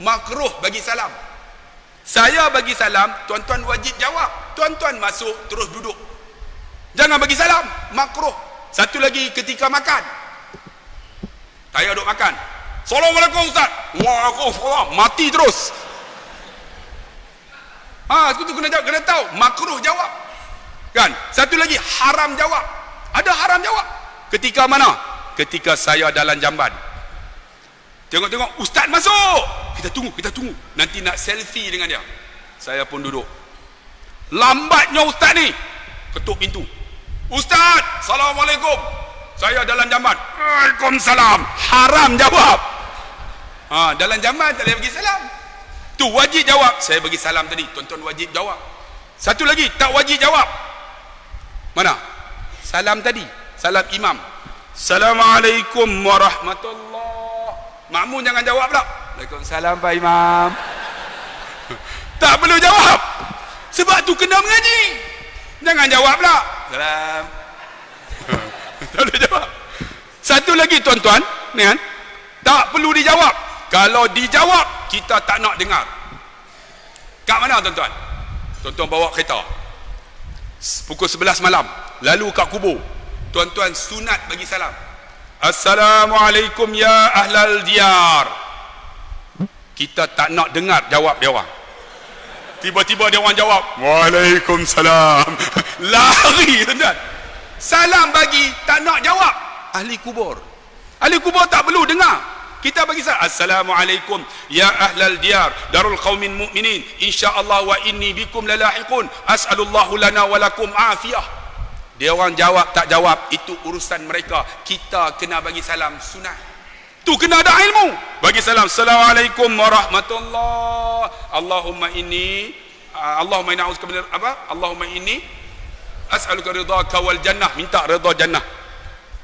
makruh bagi salam. Saya bagi salam, tuan-tuan wajib jawab. Tuan-tuan masuk terus duduk, jangan bagi salam. Makruh. Satu lagi ketika makan, saya duduk makan, assalamualaikum ustaz, waalaikumsalam, mati terus. Itu kena tahu, makruh jawab. Kan? Satu lagi haram jawab. Ada haram jawab. Ketika mana? Ketika saya dalam jamban, tengok ustaz masuk, kita tunggu, nanti nak selfie dengan dia. Saya pun duduk. Lambatnya ustaz ni ketuk pintu, ustaz, assalamualaikum, saya dalam jamban. Waalaikumsalam. Haram jawab. Dalam jamban tak boleh bagi salam. Tu wajib jawab. Saya bagi salam tadi, tuan-tuan wajib jawab. Satu lagi tak wajib jawab. Mana? Salam tadi, salam imam, assalamualaikum warahmatullah. Makmum jangan jawab pula, waalaikumsalam Pak Imam. Tak perlu jawab. Sebab tu kena mengaji. Jangan jawab pula, salam. Tak boleh jawab. Satu lagi tuan-tuan, ni kan, tak perlu dijawab. Kalau dijawab, kita tak nak dengar. Kat mana tuan-tuan? Tuan-tuan bawa kereta pukul 11 malam, lalu kat kubur, tuan-tuan sunat bagi salam, assalamualaikum ya ahlal diyar. Kita tak nak dengar jawab dia orang. Tiba-tiba dia orang jawab, Waalaikumsalam. Lari, tuan-tuan. Salam bagi, tak nak jawab. Ahli kubur. Ahli kubur tak perlu dengar. Kita bagi salam. Assalamualaikum ya ahlal diyar darul qaumin mu'minin insyaallah wa inni bikum lalahiqun as'alullahu lana wa lakum afiyah. Dia orang jawab tak jawab itu urusan mereka. Kita kena bagi salam sunat. Tu kena ada ilmu. Bagi salam. Assalamualaikum warahmatullahi. Allahumma inni a'udzubika min apa? Allahumma inni as'aluka ridhaka wal jannah. Minta redha jannah.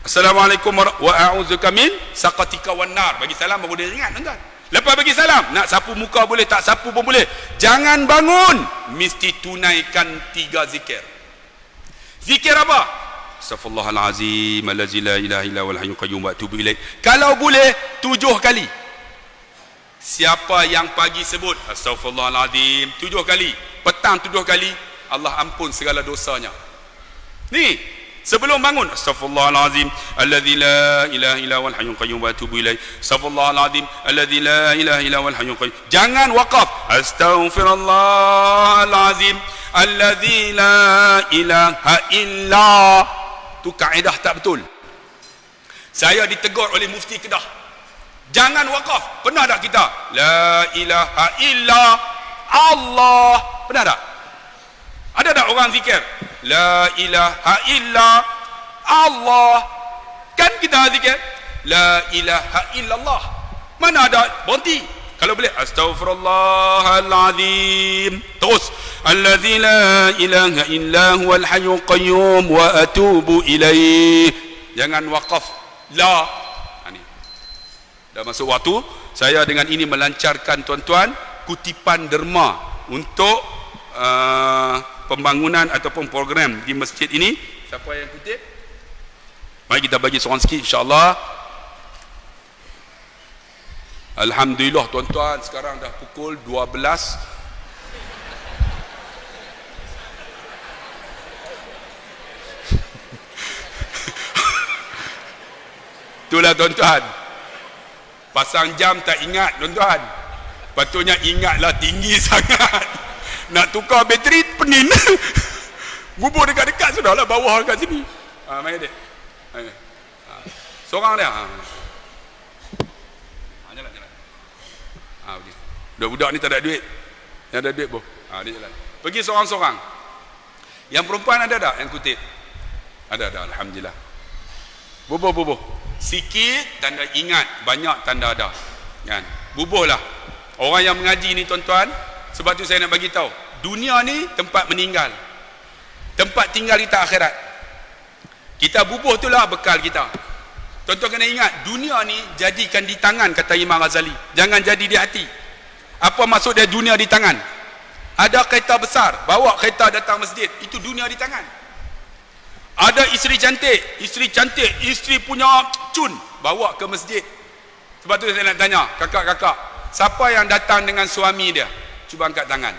Assalamualaikum wa a'udzubika min saqatika wan nar. Bagi salam baru dia ingat, tuan-tuan. Lepas bagi salam, nak sapu muka boleh, tak sapu pun boleh. Jangan bangun, mesti tunaikan 3 zikir. Zikir apa? Astaghfirullahalazim allazi la ilaha illa huwal hayyul qayyum wa atubu ilaih. Kalau boleh 7 kali. Siapa yang pagi sebut astaghfirullahalazim 7 kali, petang 7 kali, Allah ampun segala dosanya. Ni sebelum bangun, astaghfirullahalazim allazi la ilaha illa huwal hayyul qayyum wa atubu ilaih. Astaghfirullahalazim allazi la ilaha illa huwal hayyul qayyum. Jangan waqaf. Astaghfirullahalazim allazi la ilaha illa. Tu kaedah tak betul. Saya ditegur oleh mufti Kedah. Jangan waqaf. Pernah tak kita? La ilaha illa Allah. Pernah tak? Ada tak orang zikir? La ilaha illa Allah. Kan kita zikir la ilaha illallah. Mana ada berhenti? Kalau boleh astaghfirullahalazim. Terus allazi la ilaha illa huwal hayyul qayyum wa atubu ilaih. Jangan waqaf la. Ini dah masuk waktu. Saya dengan ini melancarkan tuan-tuan kutipan derma untuk pembangunan ataupun program di masjid ini. Siapa yang kutip? Mari kita bagi seorang sikit insya-Allah. Alhamdulillah tuan-tuan, sekarang dah pukul 12. Itulah tuan-tuan. Pasang jam tak ingat tuan-tuan. Patutnya ingatlah, tinggi sangat. Nak tukar bateri penin. Bubur dekat-dekat sudahlah, bawah dekat sini. Mari dek. Seorang dia. Jalan. Budak-budak ni tak ada duit. Yang ada duit pun. Dia jalan. Pergi seorang-seorang. Yang perempuan ada tak yang kutip? Ada. Alhamdulillah. Bubuh. Sikit tanda ingat, banyak tanda ada. Kan? Bubuhlah. Orang yang mengaji ni tuan-tuan, sebab tu saya nak bagi tahu, dunia ni tempat meninggal. Tempat tinggal kita akhirat. Kita bubuh itulah bekal kita. Tuan-tuan kena ingat, dunia ni jadikan di tangan, kata Imam Ghazali. Jangan jadi di hati. Apa maksud dia dunia di tangan? Ada kereta besar, bawa kereta datang masjid, itu dunia di tangan. Ada isteri cantik, isteri punya cun, bawa ke masjid. Sebab tu saya nak tanya, kakak-kakak, siapa yang datang dengan suami dia? Cuba angkat tangan.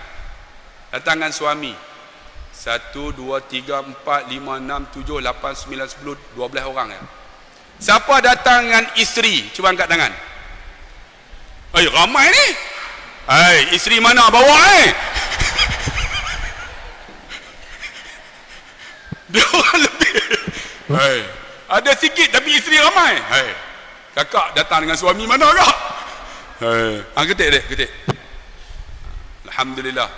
Datang dengan suami. 1, 2, 3, 4, 5, 6, 7, 8, 9, 10, 12 orang ya. Siapa datang dengan isteri? Cuba angkat tangan. Ramai ni. Isteri mana bawa Dia orang lebih. Ada sikit tapi isteri ramai. Kakak datang dengan suami mana kak? Ketik dek, ketik. Alhamdulillah.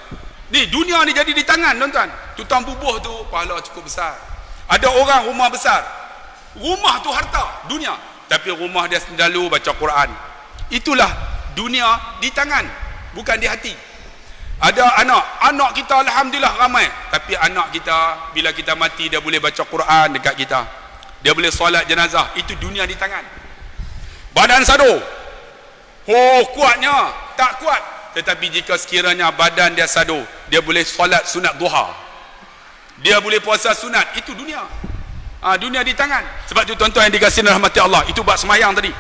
Ni dunia ni jadi di tangan tuan-tuan. Tutang bubuh tu pahala cukup besar. Ada orang rumah besar. Rumah tu harta, dunia. Tapi rumah dia selalu baca Quran. Itulah dunia di tangan, bukan di hati. Ada anak kita alhamdulillah ramai. Tapi anak kita bila kita mati dia boleh baca Quran dekat kita. Dia boleh solat jenazah. Itu dunia di tangan. Badan sado. Kuatnya, tak kuat. Tetapi jika sekiranya badan dia sado, dia boleh solat sunat duha. Dia boleh puasa sunat. Itu dunia. Dunia di tangan. Sebab tu tuan-tuan yang dikasihi rahmati Allah, itu buat semayang tadi.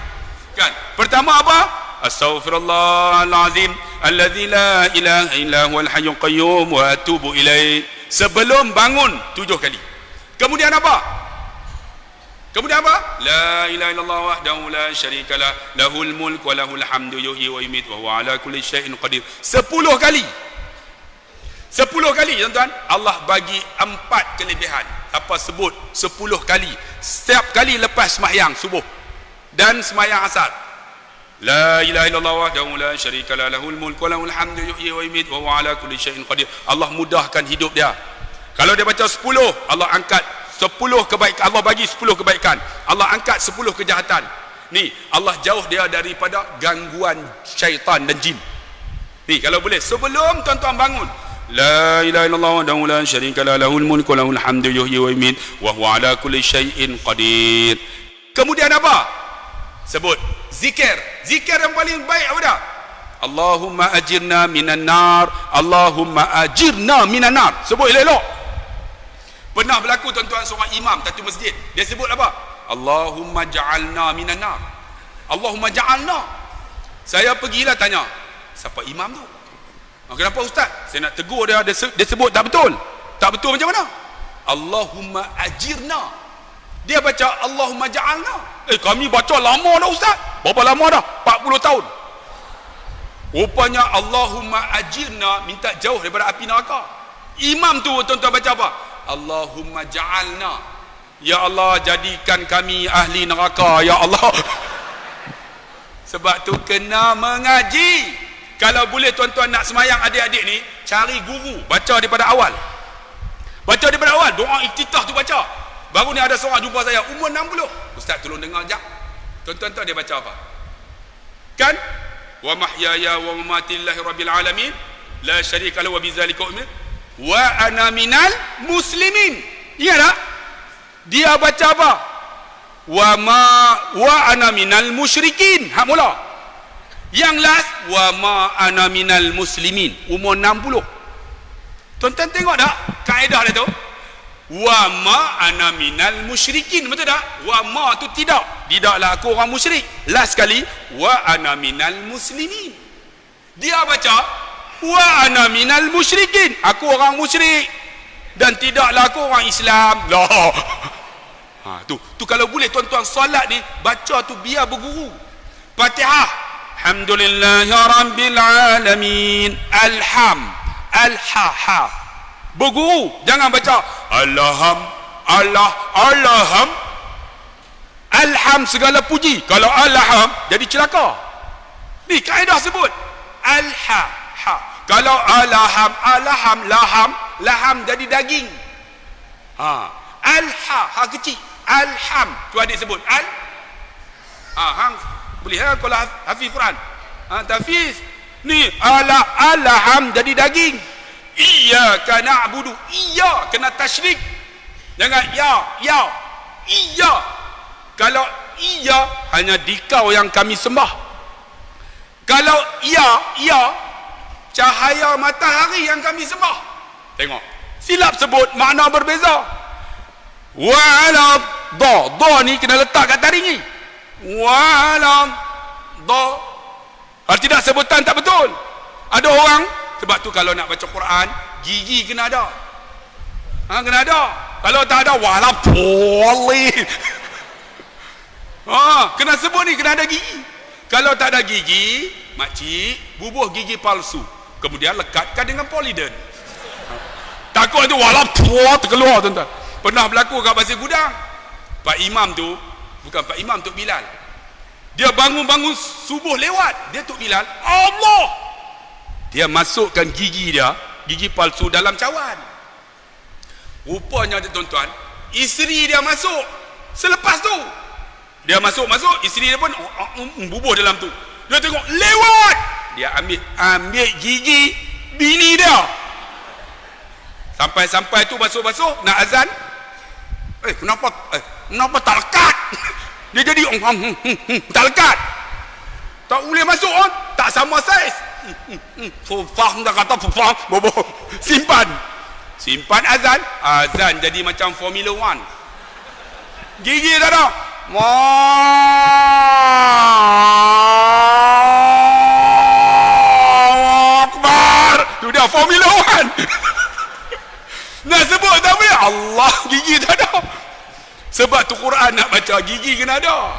Kan? Pertama apa? Astaghfirullahalazim allazi la ilaha illa huwal hayyul qayyum wa atubu ilaih. Sebelum bangun 7 kali. Kemudian apa? La ilaha illallah wahdahu la syarikalah lahul mulk wa lahul hamdu yuhyi wa yumiit wa huwa ala kulli syai'in qadir. 10 kali. 10 kali tuan-tuan, Allah bagi 4 kelebihan. Apa sebut 10 kali? Setiap kali lepas sembahyang subuh dan sembahyang asar. La ilaha illallah wahdahu la syarika lah, lahul mulku wa lahul hamdu yuhyi wa yumiit wa huwa ala kulli syai'in qadir. Allah mudahkan hidup dia. Kalau dia baca 10, Allah angkat 10 kebaikan, Allah bagi 10 kebaikan. Allah angkat 10 kejahatan. Ni, Allah jauh dia daripada gangguan syaitan dan jin. Ni, kalau boleh sebelum tuan-tuan bangun, la ilaha illallah wahdahu la syarika lah, lahul mulku wa lahul hamdu yuhyi wa yumiit wa huwa ala kulli syai'in qadir. Kemudian apa? Sebut zikir. Zikir yang paling baik apa dah? Allahumma ajirna minan nar, Allahumma ajirna minan nar. Sebut elok-elok. Pernah berlaku tuan-tuan, seorang imam satu masjid, dia sebut apa? Allahumma ja'alna minan nar, Allahumma ja'alna. Saya pergilah tanya, siapa imam tu? Kenapa ustaz? Saya nak tegur dia, dia sebut tak betul. Tak betul macam mana? Allahumma ajirna. Dia baca Allahumma ja'alna. Kami baca lama dah ustaz. Berapa lama dah? 40 tahun. Rupanya Allahumma ajirna, minta jauh daripada api neraka. Imam tu tuan-tuan baca apa? Allahumma ja'alna, ya Allah jadikan kami ahli neraka, ya Allah. Sebab tu kena mengaji. Kalau boleh tuan-tuan nak semayang adik-adik ni, cari guru, baca daripada awal. Baca daripada awal, doa iftitah tu baca. Baru ni ada seorang jumpa saya, umur 60. Ustaz tolong dengar jap. Tuan-tuan tahu dia baca apa? Kan? Wa mahyaya wa mamati lillahi rabbil alamin, la syarika lahu wa bidzalika umirtu wa ana minal muslimin. Ingat tak? Dia baca apa? Wa ana minal musyrikin. Hak mula. Yang last wa ma ana minal muslimin, umur 60. Tuan-tuan tengok tak kaedah dia tu? Wa ma ana minal musyrikin, betul tak? Wa ma tu tidaklah aku orang musyrik. Last sekali wa ana minal muslimin. Dia baca wa ana minal musyrikin, aku orang musyrik dan tidaklah aku orang Islam. Lah. Tu kalau boleh tuan-tuan solat ni baca tu biar berguru. Fatihah, alhamdulillahi rabbil alamin, al-ha. Berguru, jangan baca alham segala puji. Kalau alham jadi celaka. Ni kaedah sebut ha. Kalau laham jadi daging. Ha kecil. Alham tu adik sebut hang boleh kalau hafiz Quran. Tafiz ni alham jadi daging. Iyyaka na'budu, iya kena tasyrik. Jangan ya. Iya. Kalau iya hanya dikau yang kami sembah. Kalau iya cahaya matahari yang kami sembah. Tengok, silap sebut makna berbeza. Wala da ni kena letak kat taring ni. Wala da. Kalau tidak sebutan tak betul. Ada orang, sebab tu kalau nak baca Quran gigi kena ada. Kena ada. Kalau tak ada wala boleh. Kena sebut ni kena ada gigi. Kalau tak ada gigi, makcik bubuh gigi palsu, kemudian lekatkan dengan poliden. Takut tu wala terkeluar tuan-tuan. Pernah berlaku kat Pasir Gudang. Pak Imam tu, bukan Pak Imam, Tok Bilal. Dia bangun-bangun subuh lewat, dia Tok Bilal, Allah. Dia masukkan gigi dia, gigi palsu dalam cawan. Rupanya tuan-tuan, isteri dia masuk. Selepas tu dia masuk, isteri dia pun bubuh dalam tu. Dia tengok lewat, dia ambil gigi bini dia. Sampai tu basuh-basuh nak azan. Kenapa tak lekat? Dia jadi tak lekat. Tak boleh masuk on, tak sama saiz. Faham tak kata faham? Bobo. Simpan azan jadi macam Formula 1. Gigi dah ada. Akbar. Tu dia Formula 1. Nak sebut tak boleh. Allah, gigi tak ada. Sebab tu Quran nak baca gigi kena ada.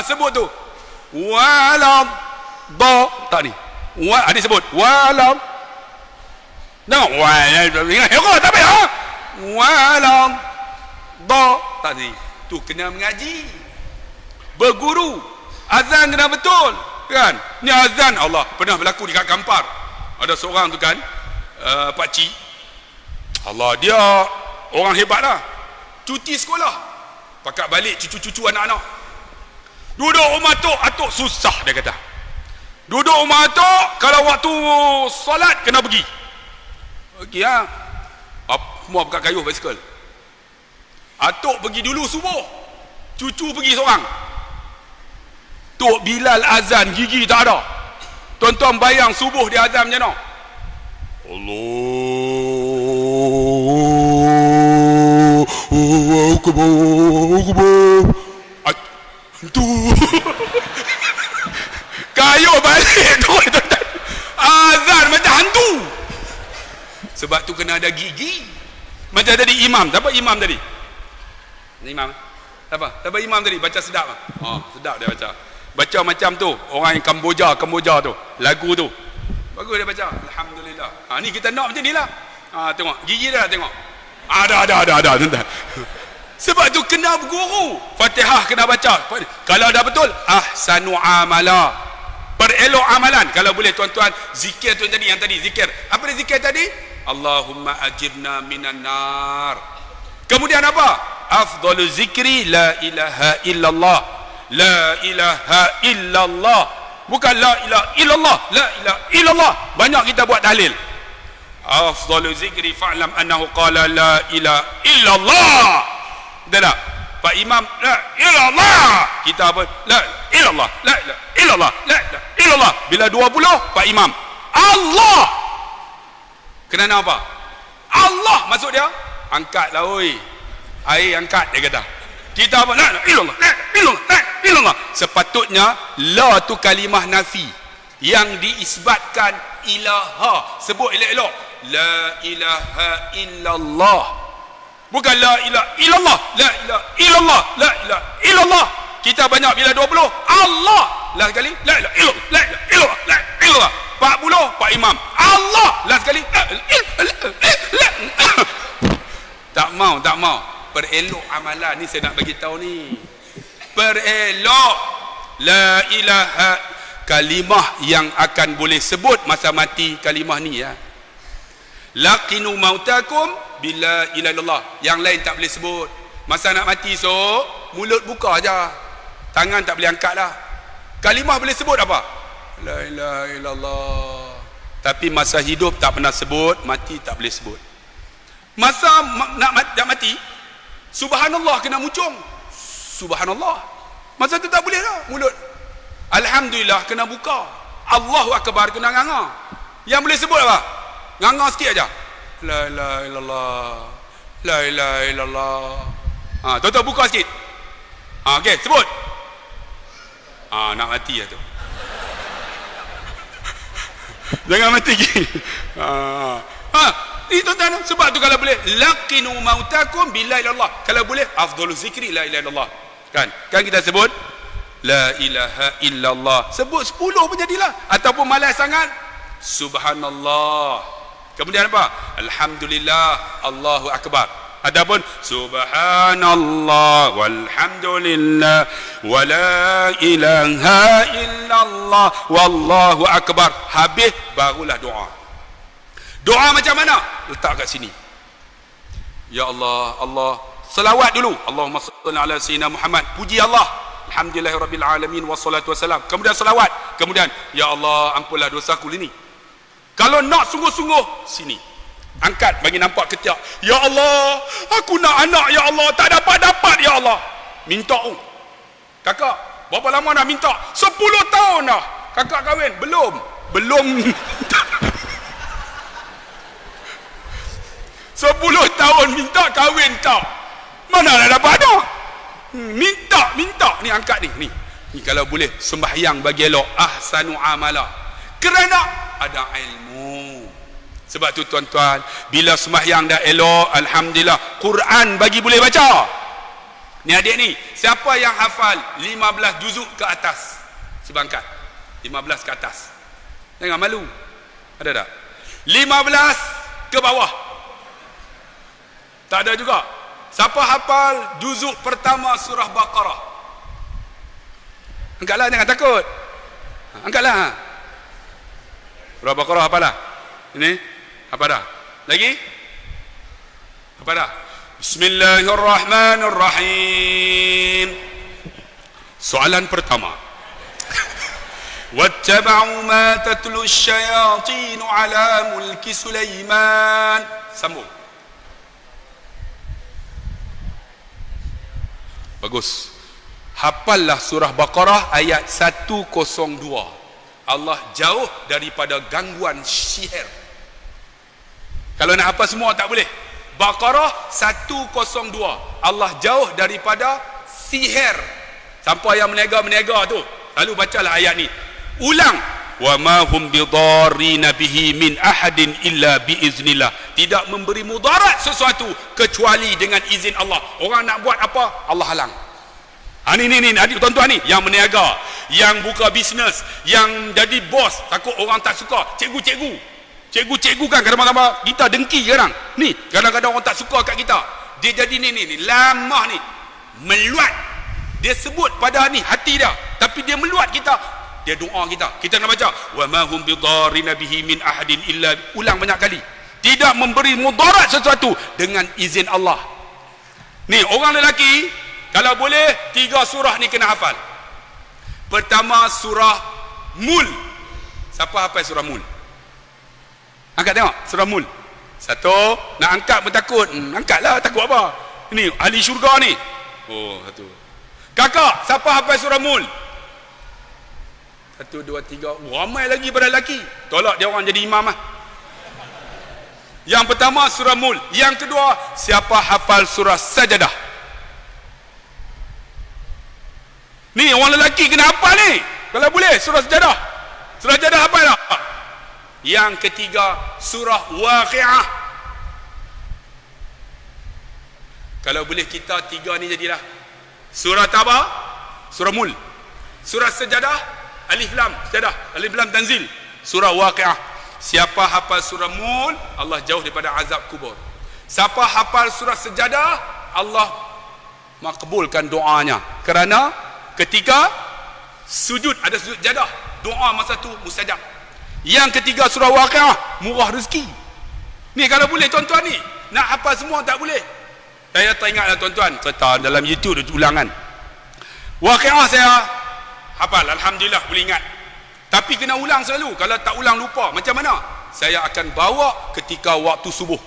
Sebut tu. Walam tak ni. Adik sebut walam Tengok, wah, tak payah. Walang tadi. Tu kena mengaji. Berguru. Azan kena betul, kan? Ni azan Allah pernah berlaku di kat Kampar. Ada seorang tu kan, pak cik. Allah, dia orang hebat lah. Cuti sekolah. Pakat balik cucu-cucu anak-anak. Duduk rumah atuk susah dia kata. Duduk rumah atuk, kalau waktu solat kena pergi. Okey lah. Semua pakai kayuh basikal. Atuk pergi dulu subuh. Cucu pergi seorang. Tok Bilal azan, gigi tak ada. Tuan-tuan bayang subuh dia azan macam mana? Allahu Akbar. Tu. Kayuh balik tu. Azan macam hantu. Sebab tu kena ada gigi. Macam tadi imam. Siapa imam tadi? Imam. Siapa imam tadi? Baca sedap. Sedap dia baca. Baca macam tu. Orang yang Kamboja tu. Lagu tu. Bagus dia baca. Alhamdulillah. Ni kita nak macam ni lah. Tengok. Gigi dah tengok. Ada. Sebab tu kena berguru. Fatihah kena baca. Kalau dah betul, ahsanu amala. Perelok amalan. Kalau boleh tuan-tuan, zikir tu tadi, yang tadi zikir. Apa dia zikir tadi? Allahumma ajirna minan nar. Kemudian apa? Afdalu zikri la ilaha illallah. La ilaha illallah. Bukan la ilaha illallah. La ilaha illallah. Banyak kita buat tahlil. Afdalu zikri fa'lam annahu qala la ilaha illallah. Dah tak? Pak Imam, la ilallah. Kita apa? La ilallah. La ilallah. La ilallah. Bila 20, Pak Imam, Allah. Kerana apa? Allah maksud dia. Angkatlah oi. Air angkat dia kata. Kita apa? La ilallah. La ilallah. La ilallah. Sepatutnya la tu kalimah nafi yang diisbatkan ilaha. Sebut elok-elok. La ilaha illallah. Bukan la ilaha illallah. La ilaha illallah. La ilaha illallah. Kita banyak bila 20 Allah. Last sekali la ilaha illallah. La ilaha illallah. La ilaha illallah. 40 Pak Imam Allah. Last sekali tak mau. Perelok amalan ni saya nak bagi tahu ni. Perelok la ilaha, kalimah yang akan boleh sebut masa mati, kalimah ni ya. Laqinu mautakum bila ilallah. Yang lain tak boleh sebut. Masa nak mati mulut buka aja. Tangan tak boleh angkat dah. Kalimah boleh sebut apa? La ilaha illallah. Tapi masa hidup tak pernah sebut, mati tak boleh sebut. Masa nak mati, subhanallah kena muncung. Subhanallah. Masa tu tak boleh dah mulut. Alhamdulillah kena buka. Allahu Akbar kena nganga. Yang boleh sebut apa? Nganga sikit aja. La ilaha illallah. La ilaha illallah. Tuan-tuan buka sikit. Okey, sebut. Nak mati lah tu. Jangan mati lagi. Ini tuan-tuan, sebab tu kalau boleh laqinu mautakum bila ilallah. Kalau boleh afdalu zikri la ilaha illallah. Kan kita sebut la ilaha illallah. Sebut 10 pun jadilah. Ataupun malas sangat, subhanallah. Kemudian apa? Alhamdulillah, Allahu Akbar. Adapun subhanallah walhamdulillah wa la ilaha illallah wallahu akbar. Habis barulah doa. Doa macam mana? Letak kat sini. Ya Allah, selawat dulu. Allahumma salli ala sayyidina Muhammad. Puji Allah. Alhamdulillahirabbil alamin wassalatu wassalam. Kemudian selawat. Kemudian ya Allah, ampunlah dosaku ini. Kalau nak sungguh-sungguh, sini. Angkat bagi nampak ketiak. Ya Allah, aku nak anak ya Allah, tak dapat ya Allah. Minta. Kakak, berapa lama dah minta? 10 tahun dah. Kakak kahwin? Belum. 10 tahun minta, kahwin tak. Mana dah dapat anak? Minta. Ni angkat ni. Ni kalau boleh sembahyang bagi elok, ahsanu amala. Kerana ada ilmu. Sebab tu tuan-tuan, bila sembahyang dah elok, alhamdulillah, Quran bagi boleh baca. Ni adik ni, siapa yang hafal 15 juzuk ke atas? Cuba angkat. 15 ke atas. Jangan malu. Ada tak? 15 ke bawah? Tak ada juga. Siapa hafal juzuk pertama surah Baqarah? Angkatlah, jangan takut. Angkatlah. Surah Baqarah apa dah? Ini apa dah? Lagi? Apa dah? Bismillahirrahmanirrahim. Soalan pertama. Wattaba'u ma tatlu asyayatin ala mulki Sulaiman. Sambung. Bagus. Hafallah surah Baqarah ayat 102. Allah jauh daripada gangguan sihir. Kalau nak hafal semua tak boleh. Baqarah 102. Allah jauh daripada sihir. Sampai yang menega-menega tu, lalu bacalah ayat ni. Ulang. Wa ma hum bidarrina bihi min ahadin illa biiznillah. Tidak memberi mudarat sesuatu kecuali dengan izin Allah. Orang nak buat apa, Allah halang. Ni adik tuan-tuan ni yang meniaga, yang buka bisnes, yang jadi bos, takut orang tak suka. Cikgu kan kadang-kadang kita dengki sekarang. Ni kadang-kadang orang tak suka kat kita. Dia jadi ni lamah ni meluat. Dia sebut pada ni hati dia, tapi dia meluat kita. Dia doa kita nak baca wa ma hum bidarrina bihi min ahadin illa, ulang banyak kali. Tidak memberi mudarat sesuatu dengan izin Allah. Ni orang lelaki kalau boleh 3 surah ni kena hafal. Pertama surah Mul. Siapa hafal surah Mul? Angkat tengok surah Mul. Satu, nak angkat pun takut. Angkatlah, takut apa? Ini ahli syurga ni. Oh, satu. Kakak, siapa hafal surah Mul? 1, 2, 3. Ramai lagi pada lelaki. Tolak dia orang jadi imam lah. Yang pertama surah Mul. Yang kedua, siapa hafal surah Sajadah? Ni orang lelaki kena hafal ni. Kalau boleh surah Sajadah. Surah Sajadah hafal tak? Yang ketiga surah Waqiah. Kalau boleh kita 3 ni jadilah. Surah apa? Surah Mul. Surah Sajadah, Alif Lam, Sajadah, Alif Lam Tanzil. Surah Waqiah. Siapa hafal surah Mul, Allah jauh daripada azab kubur. Siapa hafal surah Sajadah, Allah makbulkan doanya. Kerana ketika sujud, ada sujud jadah, doa masa tu mustajab. Yang ketiga surah Waqiah, murah rezeki. Ni kalau boleh tuan-tuan ni, nak hafal semua tak boleh. Saya tak ingatlah tuan-tuan, cerita dalam YouTube ada ulangan. Waqiah saya hafal, alhamdulillah boleh ingat. Tapi kena ulang selalu. Kalau tak ulang lupa. Macam mana? Saya akan bawa ketika waktu subuh.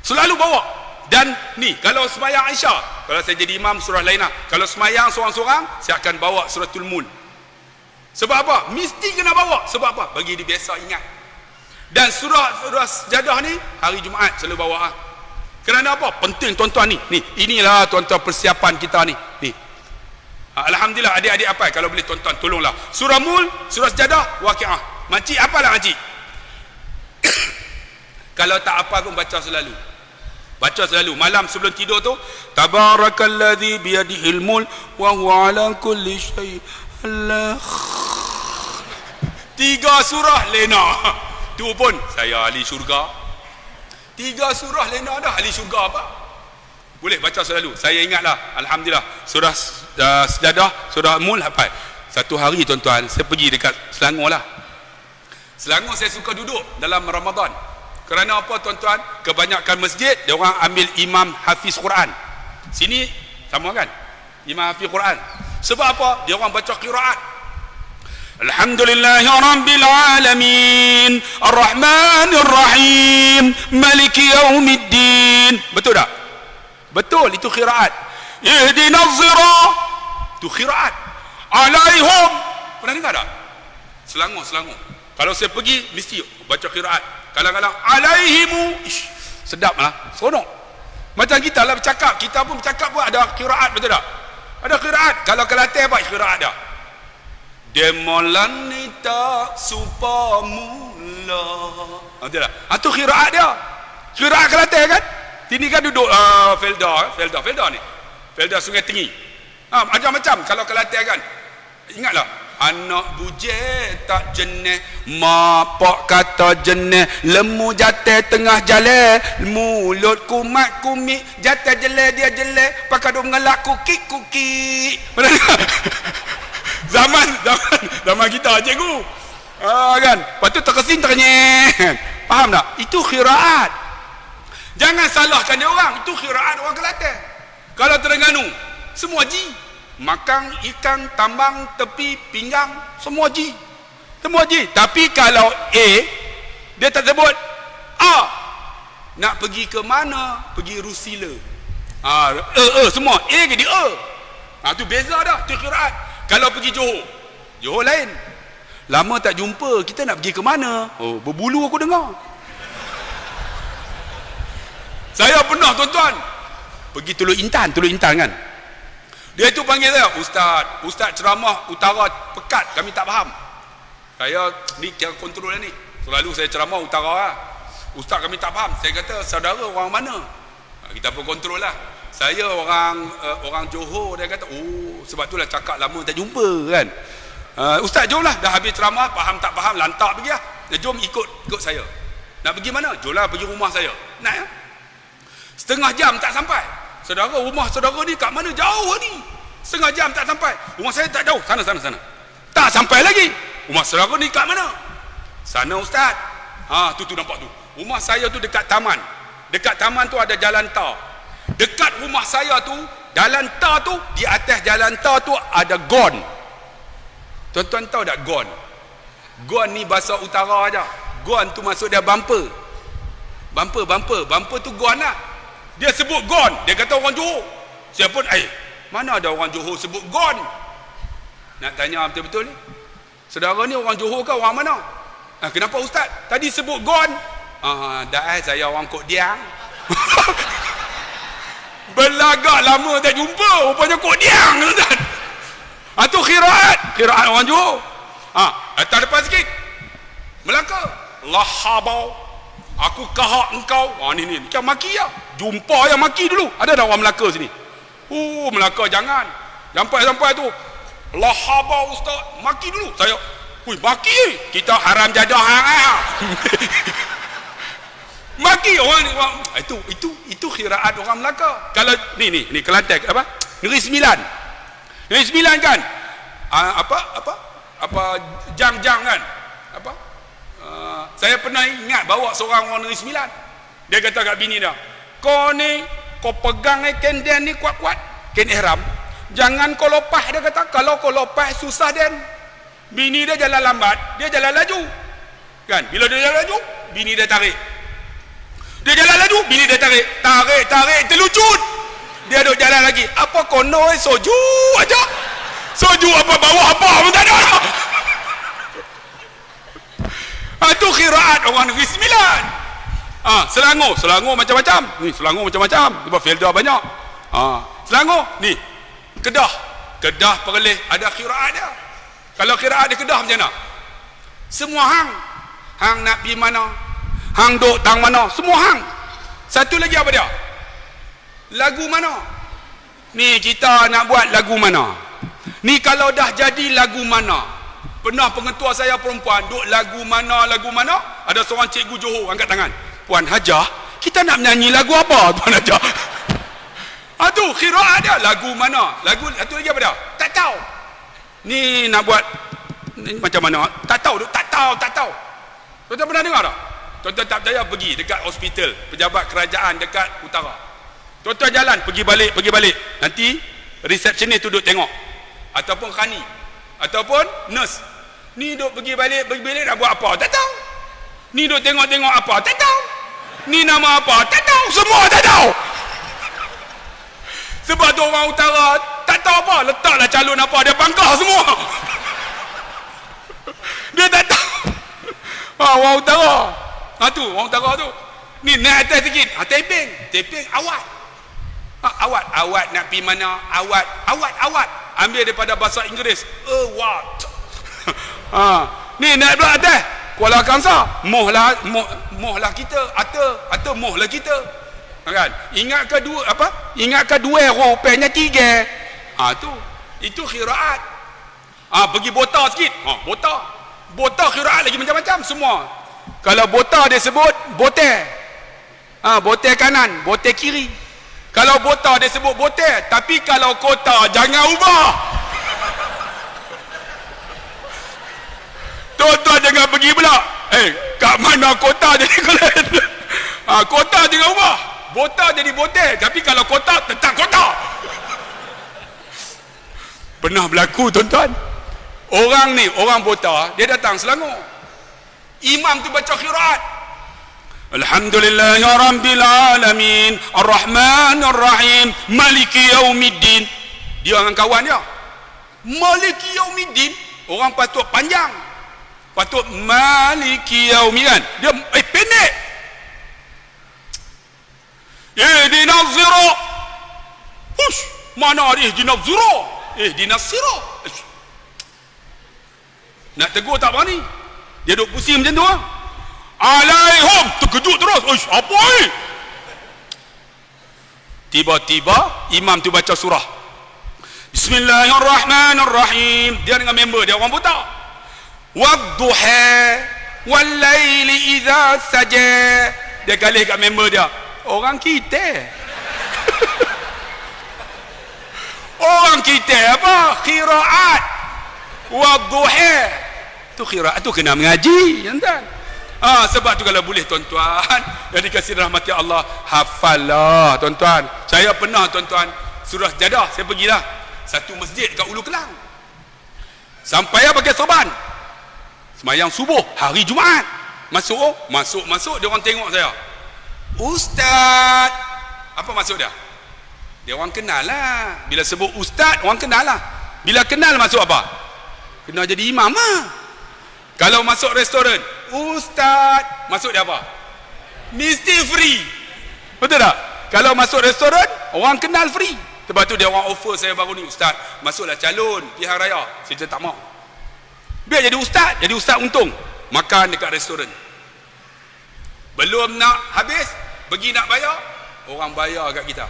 Selalu bawa. Dan ni, kalau sembahyang Aisyah, kalau saya jadi imam surah lainah. Kalau sembahyang seorang-seorang, saya akan bawa suratul Mul. Sebab apa? Mesti kena bawa. Sebab apa? Bagi dia biasa ingat. Dan surah Sajadah ni hari Jumaat selalu bawa. Kerana apa? Penting tuan-tuan ni. Ni, inilah tuan-tuan persiapan kita ni. Ni. Alhamdulillah adik-adik apa? Kalau boleh tuan-tuan tolonglah. Surah Mul, surah Sajadah, Waqiah. Makcik apalah makcik? Kalau tak apa pun baca selalu. Baca selalu malam sebelum tidur tu, tabarakalladzi biyadihil mulk wa huwa ala kulli syai'in. 3 surah lena. Tu pun saya ahli syurga. 3 surah lena dah ahli syurga apa? Boleh baca selalu. Saya ingatlah, alhamdulillah, surah Sajadah, surah Mul hafal. Satu hari tuan-tuan, saya pergi dekat Selangor lah. Selangor saya suka duduk dalam Ramadan. Kerana apa tuan-tuan? Kebanyakan masjid dia orang ambil imam hafiz Quran. Sini sama kan? Imam hafiz Quran. Sebab apa? Dia orang baca qiraat. Alhamdulillahirabbil alamin, arrahmanir rahim, maliki yaumiddin. Betul tak? Betul, itu qiraat. Ihdinaz sirat, itu qiraat. Alaihim, pernah dengar tak? Selangor. Kalau saya pergi mesti baca qiraat. Kadang-kadang alaihimu, sedap lah, seronok. Macam kita lah bercakap, kita pun bercakap pun ada qiraat, betul tak? Ada qiraat. Kalau Kelantan apa qiraat dia? Demolanita supamula. Betul tak? Itu qiraat dia. Qiraat Kelantan kan? Sini kan duduk Felda ni. Felda Sungai Tengi. Macam-macam kalau Kelantan kan. Ingatlah, Anak bujel tak jenis, mak pak kata jenis, lemu jatuh tengah jalan, mulut kumat kumik, jatuh jelek dia jelek, pakai duk mengelak kukik. zaman kita cikgu. Kan? Lepas tu terkesin ternyet. Faham tak? Itu khiraat. Jangan salahkan dia orang. Itu khiraat orang Kelantan. Kalau Terengganu, semua ji. Makan ikan, tambang, tepi, pinggang, semua ji. Semua ji. Tapi kalau A, dia tak sebut A. Nak pergi ke mana? Pergi Rusila. Semua. A ke dia A. Tu beza dah. Itu khiraat. Kalau pergi Johor, Johor lain. Lama tak jumpa, kita nak pergi ke mana? Oh, berbulu aku dengar. Saya pernah tuan-tuan pergi Teluk Intan kan. Dia tu panggil saya, Ustaz ceramah utara pekat, kami tak faham. Saya ni kira kontrol ni. Selalu saya ceramah utara lah. Ustaz kami tak faham. Saya kata, saudara orang mana? Kita pun kontrol lah. Saya orang Johor. Dia kata, oh sebab itulah cakap lama tak jumpa kan. Ustaz jomlah, dah habis ceramah, faham tak faham, lantak pergi lah. Jom ikut saya. Nak pergi mana? Jomlah pergi rumah saya. Nak ya? Setengah jam tak sampai. Saudara, rumah saudara ni kat mana? Jauh ni. Setengah jam tak sampai. Rumah saya tak jauh. Sana. Tak sampai lagi. Rumah saudara ni kat mana? Sana Ustaz. Tu nampak tu. Rumah saya tu dekat taman. Dekat taman tu ada jalan tar. Dekat rumah saya tu, jalan tar tu, di atas jalan tar tu ada gon. Tuan-tuan tahu tak gon? Gon ni bahasa utara aja. Gon tu maksud dia bumper. Bumper tu gon lah. Dia sebut gon. Dia kata orang Johor. Saya pun, mana ada orang Johor sebut gon? Nak tanya betul-betul ni. Saudara ni orang Johor ke orang mana? Kenapa Ustaz? Tadi sebut gon. Saya orang Kok Diang. Belagak lama tak jumpa. Rupanya Kok Diang. Itu khiraat orang Johor. Tak depan sikit. Melaka. Lahabau. Aku kahak engkau. Ni kan maki lah. Jumpa yang maki dulu. Ada tak orang Melaka sini? Melaka jangan. Sampai tu. Lahabau Ustaz. Maki dulu. Saya, maki. Kita haram jadah. Maki orang ni. Itu khiraat orang Melaka. Kalau ni Kelantan apa? Negeri Sembilan. Negeri Sembilan kan? Jang kan? Saya pernah ingat bawa seorang orang Negeri Sembilan. Dia kata kat bini dia, kau pegang kenden ni kuat-kuat, ken ihram. Jangan kau lepas, dia kata. Kalau kau lepas susah den. Bini dia jalan lambat, dia jalan laju. Kan? Bila dia jalan laju, bini dia tarik. Dia jalan laju, bini dia tarik. Tarik, terlucut. Dia duk jalan lagi. Apa kono soju aja. Soju apa bawah apa pun tak ada. Itu khiraat orang Negeri Sembilan. Selangor macam-macam. Ni Selangor macam-macam. Sebab filter banyak. Selangor ni Kedah Perlis ada khiraat dia. Kalau khiraat di Kedah macam mana? Semua hang nak pergi mana, hang duk tang mana, semua hang. Satu lagi apa dia? Lagu mana? Ni kita nak buat lagu mana? Ni kalau dah jadi lagu mana? Pernah pengetua saya perempuan duk lagu mana. Ada seorang cikgu Johor angkat tangan. Puan Hajah, kita nak menyanyi lagu apa Puan Hajah? Tu khiraat dia. Lagu mana? Lagu satu lagi apa dia? Tak tahu. Ni nak buat ni macam mana? Tak tahu. Tuan-tuan pernah dengar tak? Tuan-tuan tak percaya, pergi dekat hospital, pejabat kerajaan dekat utara. Tuan-tuan jalan pergi balik. Nanti resepsionis tu duduk tengok. Ataupun khani, ataupun nurse. Ni duk pergi balik nak buat apa? Tak tahu. Ni duk tengok apa? Tak tahu. Ni nama apa? Tak tahu. Semua tak tahu. Sebab tu orang utara tak tahu apa. Letaklah calon apa, dia bangkah semua. Dia tak tahu. Orang utara. Orang utara tu. Ni naik atas sikit. Teping awat. Awat nak pergi mana? Awat. Ambil daripada bahasa Inggeris. Awat. Ni naik belah atas. Kuala Kangsar. Mohlah kita. Atau mohlah kita. Kan? Ingat ke dua rupanya tiga. Itu khiraat. Pergi botar sikit. Botar qiraat lagi macam-macam semua. Kalau botar dia sebut botel. Botel kanan, botel kiri. Kalau botar dia sebut botel, tapi kalau kota jangan ubah. Tuan-tuan jangan pergi pula. Kat mana kota jadi kalian? Kota jangan ubah. Botar jadi botel, tapi kalau kota tetap kota. Pernah berlaku tuan-tuan. Orang botar, dia datang Selangor. Imam tu baca qiraat. Alhamdulillahi rabbil alamin, arrahmanir rahim, maliki yaumiddin. Dia dengan kawan dia. Maliki yaumiddin, orang patut panjang. Patut maliki yaumiddin. Dia pendek. Ihdinas sirat. Hush, mana ada ihdinas sirat? Ihdinas sirat. Nak tegur tak berani. Dia duduk pusing macam tu. Alaihum, terkejut terus. Apa ni? Tiba-tiba imam tu baca surah. Bismillahirrahmanirrahim. Dia dengan member dia, orang buta. Wadduha wallaili idza saja. Dia galih kat member dia. Orang kita. Orang kita apa? Qiraat. Wadduha. Tu qiraat tu kena mengaji, tuan-tuan. Sebab tu kalau boleh tuan-tuan yang dikasihi rahmati Allah, hafallah tuan-tuan. Saya pernah tuan-tuan surah Sajadah, saya pergilah satu masjid kat Ulu Kelang. Sampai pakai serban. Semayang subuh hari Jumaat. Masuk dia orang tengok saya. Ustaz. Apa maksud dia? Dia orang kenal lah. Bila sebut ustaz, orang kenal lah. Bila kenal masuk apa? Kena jadi imam lah. Kalau masuk restoran, ustaz, masuk dia apa? Mesti free. Betul tak? Kalau masuk restoran, orang kenal free. Sebab tu dia orang offer saya baru ni, ustaz, masuklah calon pihak raya. Saya tak mau. Biar jadi ustaz untung. Makan dekat restoran. Belum nak habis, pergi nak bayar, orang bayar kat kita.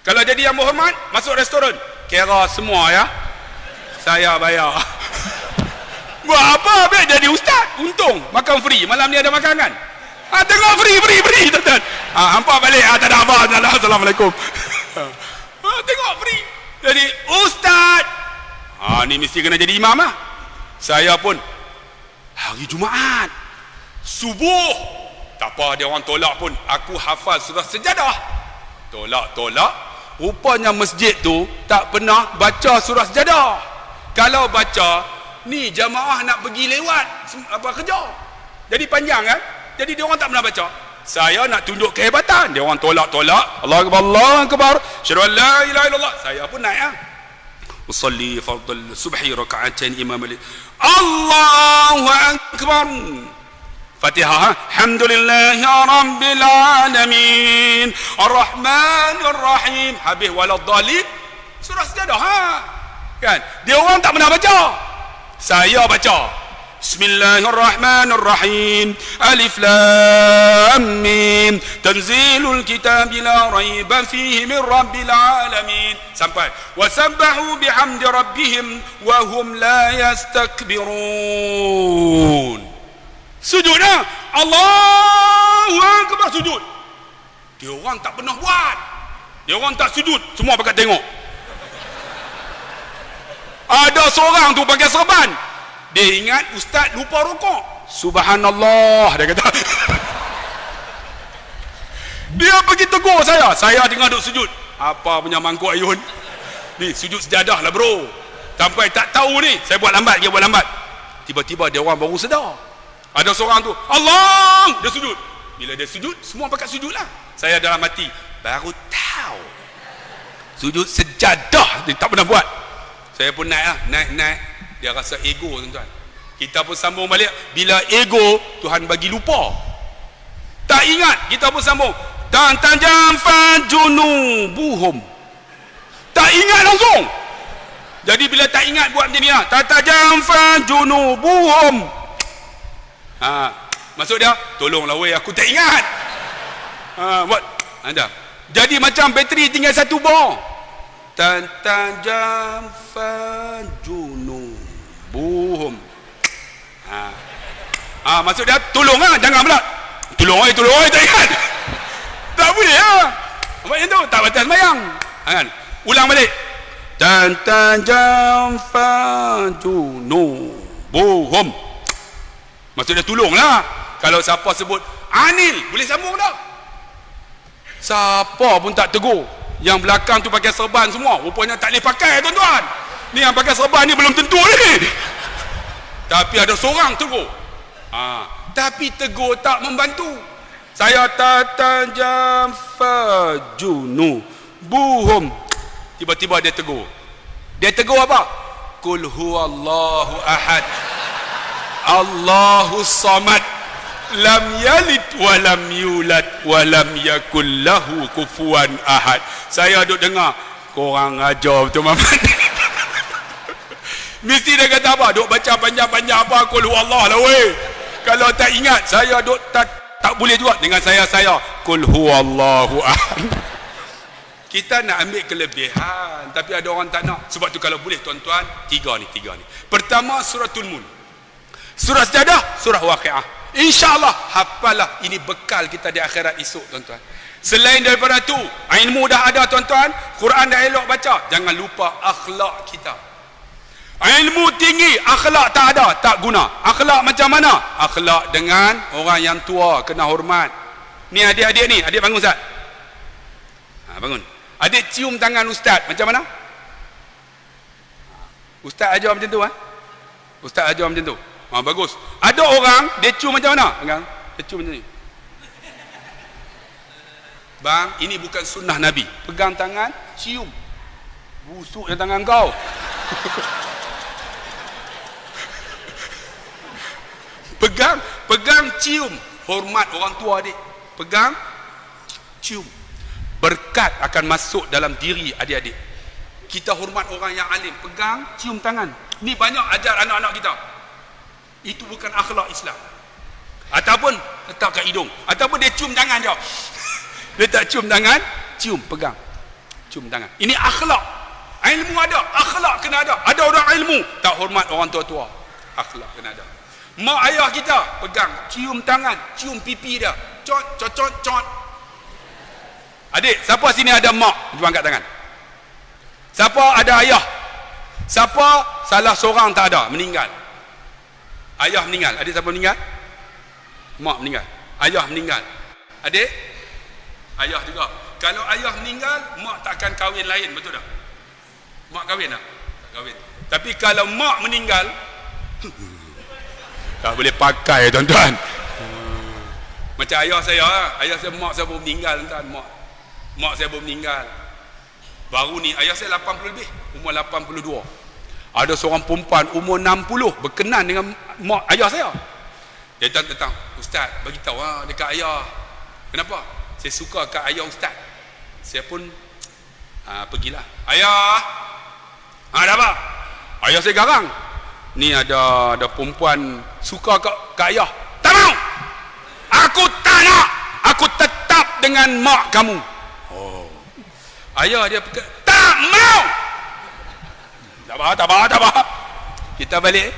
Kalau jadi yang berhormat, masuk restoran, kira semua ya, saya bayar. Buat apa? Biar jadi ustaz, untung. Makan free, malam ni ada makan kan? Tengok free, tuan-tuan. Hampa balik, tak ada apa, assalamualaikum. Tengok free. Jadi ustaz. Ni mesti kena jadi imam lah. Saya pun hari Jumaat subuh, tak apa dia orang tolak pun, aku hafal surah Sajadah. Tolak. Rupanya masjid tu tak pernah baca surah Sajadah. Kalau baca, ni jamaah nak pergi lewat kerja, jadi panjang kan, jadi dia orang tak pernah baca. Saya nak tunjuk kehebatan, dia orang tolak. Allahu akbar, Allahu akbar, syahadu an la ilaha illallah. Saya pun naik lah. Usalli fardhu subhi raka'atain imam Allahu akbar. Fatihah. Alhamdulillahi rabbil alamin, arrahmanir rahim. Habis waladhdallin, surah Sajadah kan. Dia orang tak pernah baca, saya baca. Bismillahirrahmanirrahim. Alif lam mim. Tanzilul kitab la raiba fihi min rabbil alamin. Sampai wasabbahu bihamdi rabbihim wa hum la yastakbirun. Sujudnya Allahu akbar, sujud. Dia orang tak pernah buat. Dia orang tak sujud, semua pakat tengok. Ada seorang tu pakai serban, dia ingat ustaz lupa rukuk. Subhanallah, dia kata. Dia pergi tegur saya tengah duduk sujud. Apa punya mangkuk ayun ni, sujud sejadah lah bro. Sampai tak tahu ni, saya buat lambat. Tiba-tiba dia orang baru sedar, ada seorang tu Allah, dia sujud. Bila dia sujud, semua pakat sujud lah. Saya dalam hati baru tahu sujud sejadah dia tak pernah buat. Saya pun naik lah, naik. Dia rasa ego, tuan-tuan. Kita pun sambung balik. Bila ego, Tuhan bagi lupa. Tak ingat, kita pun sambung. Tajam fajunubuhum. Tak ingat langsung. Jadi bila tak ingat buat macam ni lah. Tajam fajunubuhum. Maksud dia, tolonglah weh, aku tak ingat. Buat. Ada. Jadi macam bateri tinggal satu bor. Tajam fajunu. Buhum. Maksud dia tolong jangan pula. Tolong tak ingat. Tak boleh macam tu, tak batal sembahyang. Kan? Ulang balik. Tan jam buhum. Maksud dia tolonglah. Kalau siapa sebut anil, boleh sambung tak? Siapa pun tak tegur. Yang belakang tu pakai serban semua, rupanya tak boleh pakai tuan-tuan. Ni yang pakai serban ni belum tentu ni. Tapi ada seorang tegur. Tapi tegur tak membantu. Saya tatajam fajunu buhum. Tiba-tiba dia tegur. Dia tegur apa? Qul huwallahu ahad. Allahus samad. Lam yalid wa lam yulad wa lam yakul lahu kufuwan ahad. Saya duk dengar, korang ajar betul Muhammad. Mesti dia kata apa? Duk baca panjang-panjang apa? Qul huwallahu lah weh. Kalau tak ingat, saya duk tak boleh juga dengan saya qul huwallahu ahad. Kita nak ambil kelebihan, tapi ada orang tak nak. Sebab tu kalau boleh tuan-tuan, tiga ni. Pertama suratul mulk, surah Sajdah, surah Waqiah. InsyaAllah hafalah, ini bekal kita di akhirat esok tuan-tuan. Selain daripada tu, ilmu dah ada tuan-tuan, Quran dah elok baca, jangan lupa akhlak kita. Ilmu tinggi, akhlak tak ada, tak guna. Akhlak macam mana? Akhlak dengan orang yang tua, kena hormat. Ni adik-adik ni, adik bangun Ustaz. Bangun. Adik cium tangan Ustaz, macam mana? Ustaz ajar macam tu Ustaz ajar macam tu. Bagus. Ada orang dia cium macam mana? Pegang. Dia cium macam ni. Bang, ini bukan sunnah Nabi. Pegang tangan, cium. Busuk yang tangan kau. Pegang, cium. Hormat orang tua adik. Pegang, cium. Berkat akan masuk dalam diri adik-adik. Kita hormat orang yang alim. Pegang, cium tangan. Ni banyak ajar anak-anak kita. Itu bukan akhlak Islam. Ataupun letak kat hidung, ataupun dia cium tangan je. Dia tak cium tangan, cium, pegang, cium tangan. Ini akhlak. Ilmu ada, akhlak kena ada. Ada orang ilmu tak hormat orang tua-tua, akhlak kena ada. Mak ayah kita pegang, cium tangan, cium pipi dia, cot. Adik, siapa sini ada mak? Cuba angkat tangan. Siapa ada ayah? Siapa salah seorang tak ada, meninggal? Ayah meninggal. Adik siapa meninggal? Mak meninggal. Ayah meninggal. Adik? Ayah juga. Kalau ayah meninggal, mak takkan kahwin lain, betul tak? Mak kahwin tak? Tak kahwin. Tapi kalau mak meninggal, tak boleh pakai tuan-tuan. Macam ayah saya, mak saya baru meninggal tuan-tuan. Mak saya baru meninggal. Baru ni, ayah saya 80 lebih, umur 82. Ada seorang perempuan umur 60 berkenan dengan mak ayah saya. Dia datang, Ustaz, bagi tahu dekat ayah. Kenapa? Saya suka kat ayah Ustaz. Saya pun pergilah. Ayah. Ada apa? Ayah saya garang. Ni ada perempuan suka kat ayah. Tak mau. Aku tak nak. Aku tetap dengan mak kamu. Oh. Ayah dia tak mau. Tak apa. Kita balik.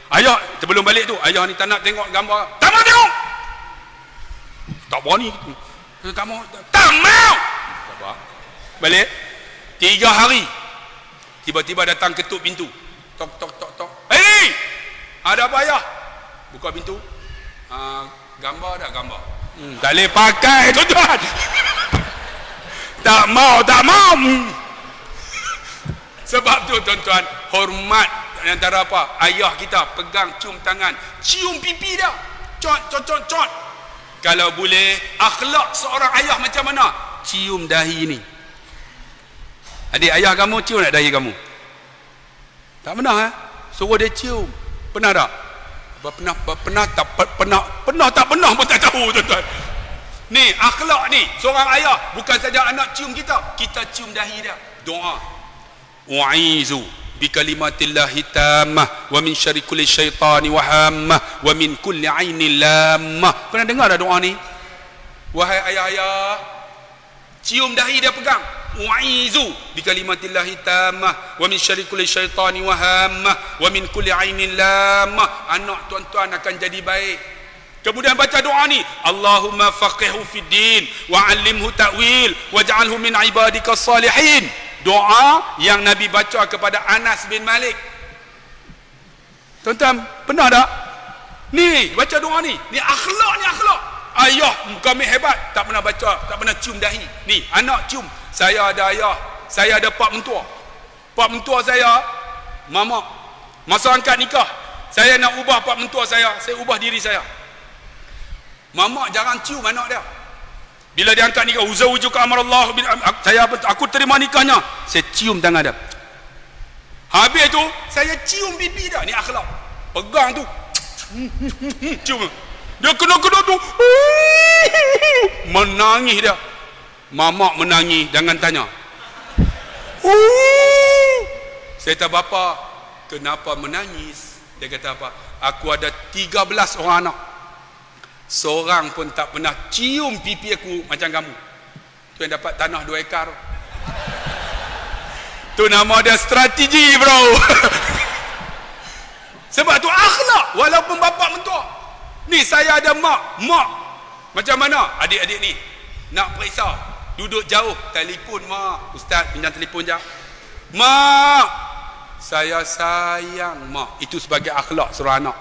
Ayah, sebelum balik tu, ayah ni tak nak tengok gambar. Tak mau tengok. Tak berani. Tak mau. Tak mau. Tak apa. Balik. 3 hari. Tiba-tiba datang ketuk pintu. Tok. Hei! Ada apa ayah? Buka pintu. Gambar dah gambar. Tak boleh pakai tuan-tuan. Tak mau. Sebab tu tuan-tuan, hormat antara apa? Ayah kita pegang, cium tangan, cium pipi dia. Cot. Kalau boleh, akhlak seorang ayah macam mana? Cium dahi ni. Adik, ayah kamu cium tak dahi kamu? Tak pernah suruh dia cium. Pernah tak? Pernah tak pernah pun tak tahu tuan-tuan. Ni akhlak ni, seorang ayah bukan saja anak cium kita cium dahi dia. Doa. U'izu bikalimatillahi tammah wa min syarri kulli syaitani wa hammah wa min kulli ainin lammah. Pernah dengar dah doa ni? Wahai ayah-ayah, cium dahi dia pegang. u'izu bi kalimatillahi tammah wa min syarri kulli syaitani wa hammah wa min kulli ainin lamah. Anak tuan-tuan akan jadi baik. Kemudian baca doa ni, Allahumma faqihhu fid din wa 'allimhu ta'wil waj'alhu min ibadikas salihin. Doa yang Nabi baca kepada Anas bin Malik. Tuan-tuan, pernah tak? Ni, baca doa ni. Ni akhlak, ni akhlak. Ayah kami hebat, tak pernah baca, tak pernah cium dahi. Ni, anak cium. Saya ada ayah, saya ada pak mentua. Pak mentua saya, mamak. Masa angkat nikah, saya nak ubah pak mentua saya ubah diri saya. Mamak jarang cium anak dia. Bila dia angkat nikah, uzawujuka amarallahu bin aku terima nikahnya, saya cium tangan dia. Habis tu saya cium pipi dia. Ni akhlak. Pegang tu. Cium. Dia kena tu. Menangis dia. Mamak menangis, jangan tanya. Saya kata, bapa, kenapa menangis? Dia kata apa? Aku ada 13 orang anak. Seorang pun tak pernah cium pipi aku macam kamu. Tu yang dapat tanah 2 ekar. Tu nama dia strategi, bro. Sebab tu akhlak. Walaupun bapa mentua. Ni saya ada mak. Macam mana adik-adik ni nak periksa, duduk jauh, telefon mak. Ustaz pinjam telefon jap. Mak, saya sayang mak. Itu sebagai akhlak seorang anak.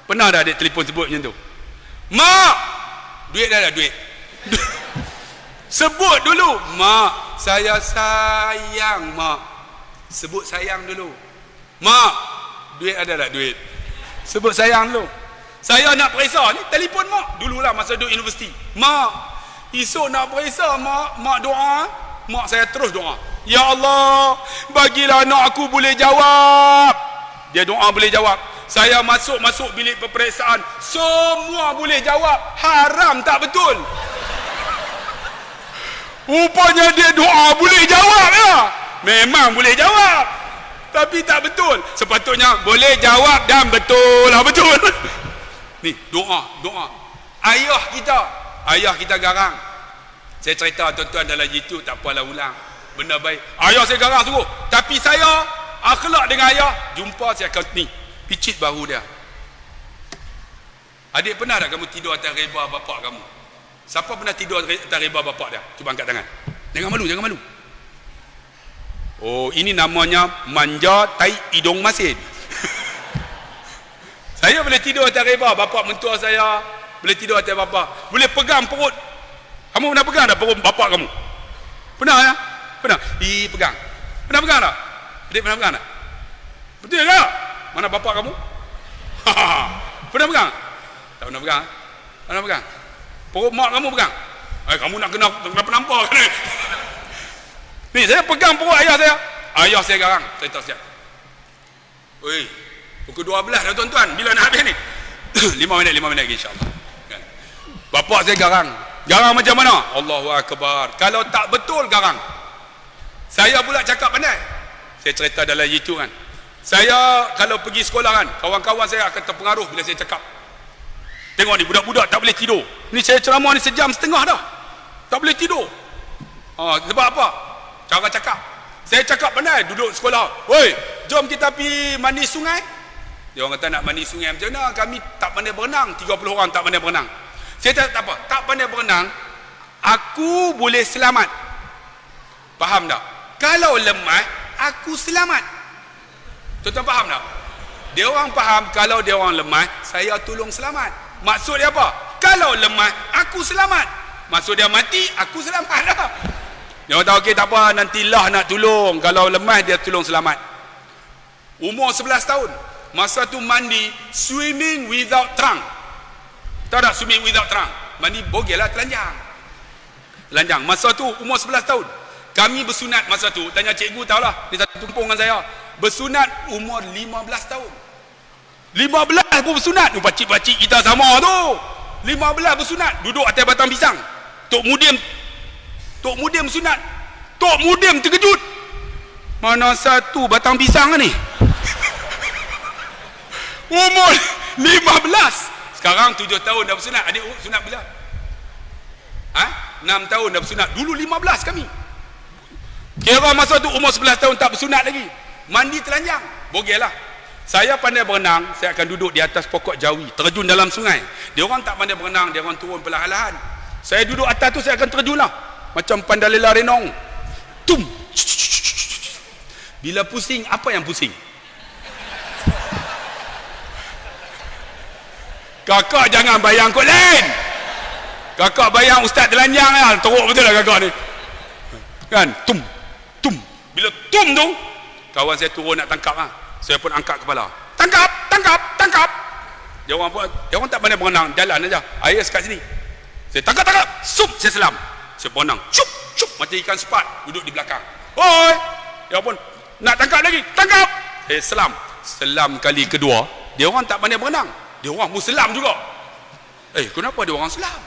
Pernah dah adik telefon sebut macam tu? Mak, duit dah ada duit. Sebut dulu, mak, saya sayang mak. Sebut sayang dulu. Mak, duit ada tak duit? Sebut sayang dulu. Saya nak periksa ni, telefon mak. Dululah masa duduk universiti. Mak, esok nak periksa mak doa. Mak saya terus doa. Ya Allah, bagilah anak aku boleh jawab. Dia doa boleh jawab. Saya masuk bilik peperiksaan, semua boleh jawab. Haram tak betul? Rupanya dia doa boleh jawab ya. Memang boleh jawab, tapi tak betul. Sepatutnya boleh jawab dan betul lah, betul. Ni doa. Ayah kita garang. Saya cerita tuan-tuan dalam YouTube, tak apalah ulang. Benda baik. Ayah saya garang sungguh. Tapi saya akhlak dengan ayah. Jumpa saya kat ni, picit bahu dia. Adik, pernah tak kamu tidur atas reba bapak kamu? Siapa pernah tidur atas reba bapak dia? Cuba angkat tangan. Jangan malu. Oh, ini namanya manja tai hidung masin. Saya boleh tidur atas reba bapak mentua saya, boleh tidur atas bapak, boleh pegang perut. Kamu pernah pegang tak perut bapak kamu? Pernah ya? Pernah? Pegang. Pernah pegang tak? Adik pernah pegang tak? Betul tak? Mana bapak kamu? Pernah pegang? Tak pernah pegang. Pernah pegang? Perut mak kamu pegang? Kamu nak kena penampar kan? Ni saya pegang perut ayah saya. Ayah saya garang. Saya tak siap. Oi, pukul 12 dah tuan-tuan. Bila nak habis ni? 5 minit lagi insya-Allah. Kan? Bapak saya garang. Garang macam mana? Allahu akbar. Kalau tak betul garang. Saya pula cakap pandai. Saya cerita dalam YouTube kan. Saya kalau pergi sekolah kan, kawan-kawan saya akan terpengaruh bila saya cakap. Tengok ni budak-budak tak boleh tidur. Ni saya ceramah ni 1.5 jam dah. Tak boleh tidur. Sebab apa? Cara cakap. Saya cakap pandai duduk sekolah. Woi, jom kita pergi mandi sungai. Dia orang kata nak mandi sungai macam mana? Kami tak pandai berenang. 30 orang tak pandai berenang. Saya tak apa. Tak pandai berenang, aku boleh selamat. Faham tak? Kalau lemah, aku selamat. Tuan-tuan faham tak? Dia orang faham kalau dia orang lemah, saya tolong selamat. Maksud dia apa? Kalau lemah, aku selamat. Maksud dia mati, aku selamat lah. Dia orang tahu, okey tak apa, nantilah nak tolong. Kalau lemah, dia tolong selamat. Umur 11 tahun. Masa tu mandi, swimming without trunk. Tahu tak swimming without trunk? Mandi bogel lah, telanjang. Masa tu umur 11 tahun. Kami bersunat masa tu, tanya cikgu tahulah, dia satu kampung dengan saya. Bersunat umur 15 tahun. 15 pun bersunat. Pakcik-pakcik kita sama tu. 15 bersunat. Duduk atas batang pisang. Tok Mudim bersunat. Tok Mudim terkejut. Mana satu batang pisang ni? Umur 15. Sekarang 7 tahun dah bersunat. Adik sunat bila? 6 tahun dah bersunat. Dulu 15 kami. Kira masa tu umur 11 tahun tak bersunat lagi. Mandi telanjang. Bogel lah. Saya pandai berenang, saya akan duduk di atas pokok jawi, terjun dalam sungai. Dia orang tak pandai berenang, dia orang turun perlahan-lahan. Saya duduk atas tu, saya akan terjun lah. Macam Pandalela Renong. Tum. Bila pusing, apa yang pusing? Kakak jangan bayang kot lain. Kakak bayang ustaz telanjang lah. Teruk betul lah kakak ni. Kan? Tum. Tum. Bila tum tu, kawan saya turun nak tangkap lah. Saya pun angkat kepala. Tangkap, tangkap, tangkap. Dia orang tak pandai berenang, jalan aja. Air sekat sini. Saya tangkap, tangkap. Sup, saya selam. Saya berenang. Cup, cup. Macam ikan sepat duduk di belakang. Oi. Dia pun nak tangkap lagi. Tangkap. Selam. Selam kali kedua, dia orang tak pandai berenang. Dia orang pun selam juga. Kenapa dia orang selam?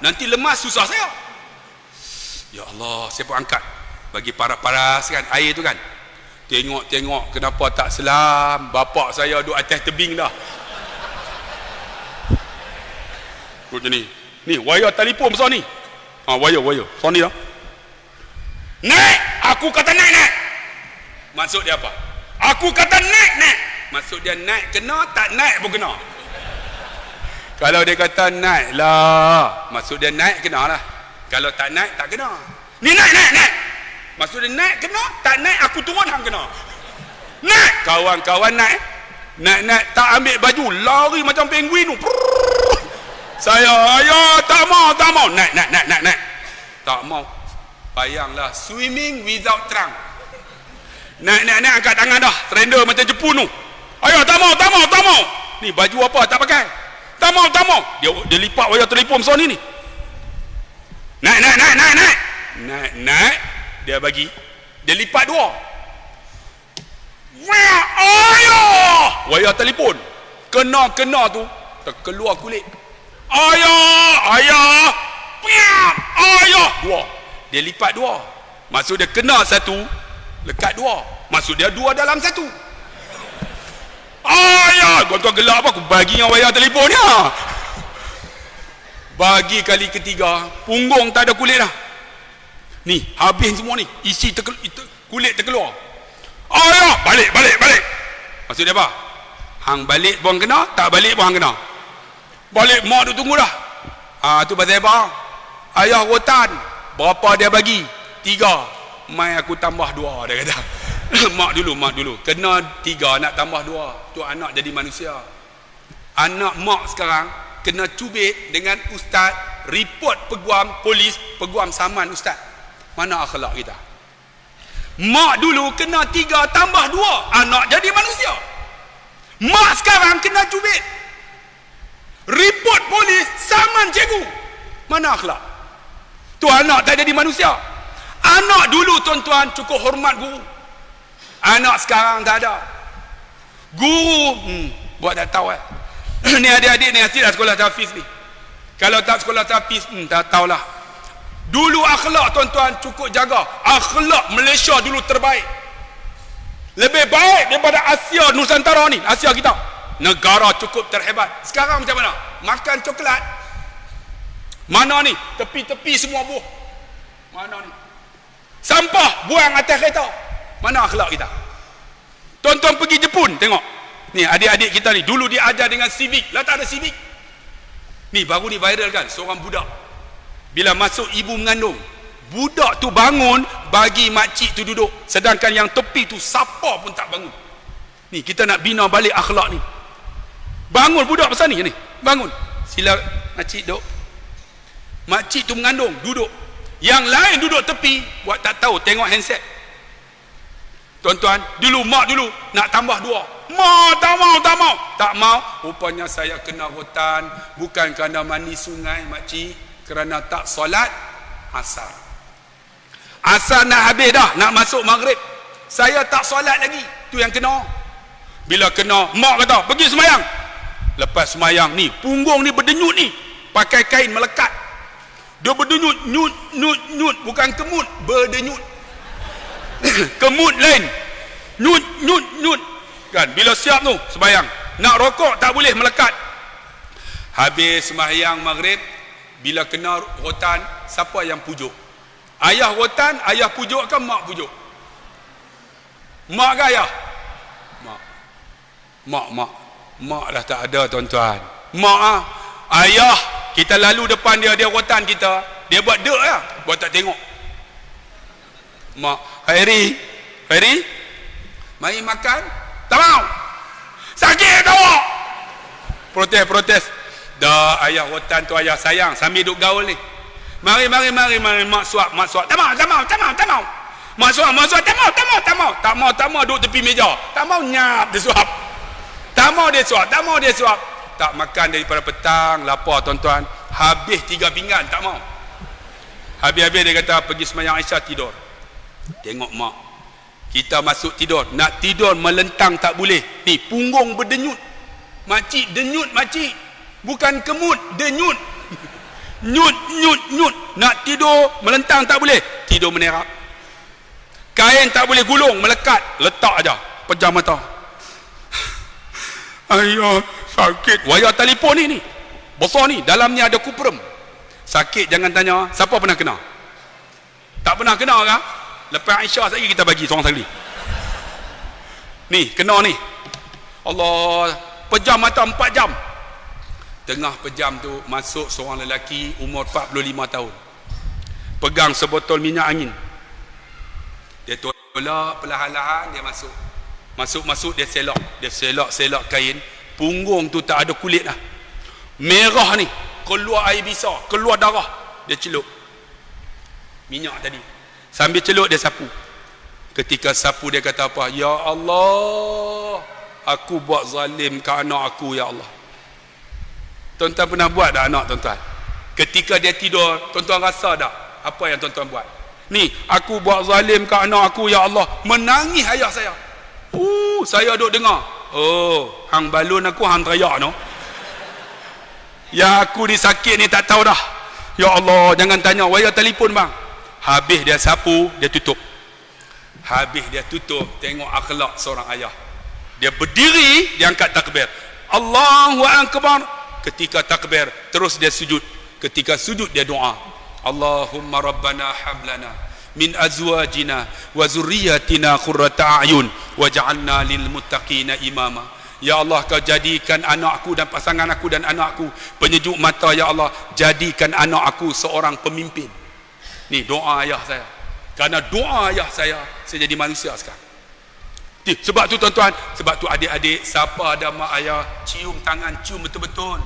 Nanti lemas susah saya. Ya Allah, saya pun angkat. Bagi paras-paras kan air tu kan. Tengok kenapa tak selam. Bapak saya duduk atas tebing dah. Macam ni. Ni wayar telefon besar ni. Wayar. Besar ni dah. Naik! Aku kata naik. Maksud dia apa? Aku kata naik. Maksud dia naik kena, tak naik pun kena. Kalau dia kata naik lah, maksud dia naik kena lah. Kalau tak naik, tak kena. Ni naik. Maksud dia naik kena, tak naik aku turun hang kena. Naik! Kawan-kawan naik. Naik, tak ambil baju, lari macam penguin tu. Saya, tak mau. Naik. Tak mau. Bayanglah, swimming without trunk. Naik, angkat tangan dah. Trender macam Jepun tu. Tak mau. Ni baju apa, tak pakai. Tak mau. Dia lipat wayar telefon besar ni. Naik. Dia bagi. Dia lipat dua. Wayar telefon. Kena tu. Terkeluar kulit. Ayah. Dua. Dia lipat dua. Maksud dia kena satu, lekat dua. Maksud dia dua dalam satu. Kau gelap apa? Aku bagi dengan wayar telefon ni. Bagi kali ketiga, punggung tak ada kulit dah. Ni, habis semua ni. Isi kulit terkeluar. Balik. Maksud dia apa? Hang balik pun kena, tak balik pun hang kena. Balik, mak tu tunggu dah. Tu pasal apa? Ayah rotan. Berapa dia bagi? 3. Mai aku tambah 2, dia kata. Mak dulu. Kena 3, nak tambah 2. Tu anak jadi manusia. Anak mak sekarang kena cubit dengan ustaz, report peguam polis, peguam saman ustaz. Mana akhlak kita? Mak dulu kena 3 tambah 2, anak jadi manusia. Mak sekarang kena cubit, report polis, saman cikgu. Mana akhlak? Tu anak tak jadi manusia. Anak dulu tuan-tuan cukup hormat guru. Anak sekarang tak ada. Guru buat tak tahu ni adik-adik ni asyik dah sekolah tahfiz ni. Kalau tak sekolah tahfiz tak tahulah. Dulu akhlak tuan-tuan cukup jaga. Akhlak Malaysia dulu terbaik. Lebih baik daripada Asia Nusantara ni, Asia kita. Negara cukup terhebat. Sekarang macam mana? Makan coklat. Mana ni? Tepi-tepi semua buah. Mana ni? Sampah buang atas kereta. Mana akhlak kita? Tuan-tuan pergi Jepun tengok. Ni adik-adik kita ni dulu diajar dengan civic. Lah tak ada civic. Ni baru ni viral kan, seorang budak. Bila masuk ibu mengandung, budak tu bangun bagi makcik tu duduk. Sedangkan yang tepi tu siapa pun tak bangun. Ni kita nak bina balik akhlak ni. Bangun budak besar ni. Bangun. Sila makcik duduk. Makcik tu mengandung, duduk. Yang lain duduk tepi, buat tak tahu, tengok handset. Tuan-tuan, dulu mak dulu nak tambah 2. Mak tak mau. Rupanya saya kena rotan bukan kerana mandi sungai makcik, kerana tak solat asar. Asar nak habis dah, nak masuk maghrib. Saya tak solat lagi. Tu yang kena. Bila kena, mak kata, pergi semayang. Lepas semayang ni, punggung ni berdenyut ni. Pakai kain melekat. Dia berdenyut, nyut, bukan kemut, berdenyut. Kemut lain. Nyut. Kan, bila siap tu, semayang. Nak rokok tak boleh melekat. Habis semayang maghrib, bila kena rotan, siapa yang pujuk? Ayah rotan, ayah pujuk ke mak pujuk? Mak ke ayah? Mak dah tak ada tuan-tuan. Mak ayah kita lalu depan dia rotan kita, dia buat dek lah, buat tak tengok. Mak, Khairi, mari makan. Tak mau. Sakit tau. Protes. Dah ayah rotan tu ayah sayang sambil duk gaul ni. Mari mak suap. Tak mau. Mak suap tak mau duduk tepi meja. Tak mau nyap dia suap. Tak mau dia suap. Tak makan daripada petang, lapar tuan-tuan. Habis 3 pinggan tak mau. Habis dia kata pergi sembahyang Isyak tidur. Tengok mak. Kita masuk tidur, nak tidur melentang tak boleh. Ni punggung berdenyut. Makcik denyut makcik. Bukan kemut, denyut. Nyut. Nak tidur melentang tak boleh. Tidur menerap. Kain tak boleh gulung, melekat, letak aja. Pejam mata. Ayah sakit. Wayar telefon ni besar ni, dalam ni ada kuprem. Sakit jangan tanya. Siapa pernah kena? Tak pernah kena ke? Lepas Aisyah lagi kita bagi seorang sekali. Ni kena ni. Allah, pejam mata 4 jam. Tengah pejam tu masuk seorang lelaki umur 45 tahun. Pegang sebotol minyak angin. Dia tolak perlahan-lahan dia masuk. Masuk dia selok kain. Punggung tu tak ada kulit dah. Merah ni, keluar air besar, keluar darah. Dia celup minyak tadi. Sambil celup dia sapu. Ketika sapu dia kata apa? Ya Allah, aku buat zalim ke anak aku, ya Allah. Tuan-tuan pernah buat tak anak tuan-tuan? Ketika dia tidur, tuan-tuan rasa tak apa yang tuan-tuan buat? Ni, aku buat zalim ke anak aku, ya Allah. Menangis ayah saya. Saya duk dengar. Oh, hang balun aku, hang teriak no. Ya aku ni sakit ni tak tahu dah. Ya Allah, jangan tanya. Wayar telefon bang. Habis dia sapu, dia tutup. Tengok akhlak seorang ayah. Dia berdiri, dia angkat takbir. Allahu Akbar. Ketika takbir, terus dia sujud. Ketika sujud dia doa. Allahumma rabbana hablana min azwajina wa zurriyatina qurrata a'yun waj'alna lil muttaqina imama. Ya Allah, kau jadikan anakku dan pasangan aku dan anakku penyejuk mata, ya Allah. Jadikan anak aku seorang pemimpin. Ni doa ayah saya. Kerana doa ayah saya jadi manusia sekarang. Sebab tu tuan-tuan, sebab tu adik-adik, siapa ada mak ayah, cium tangan, cium betul-betul.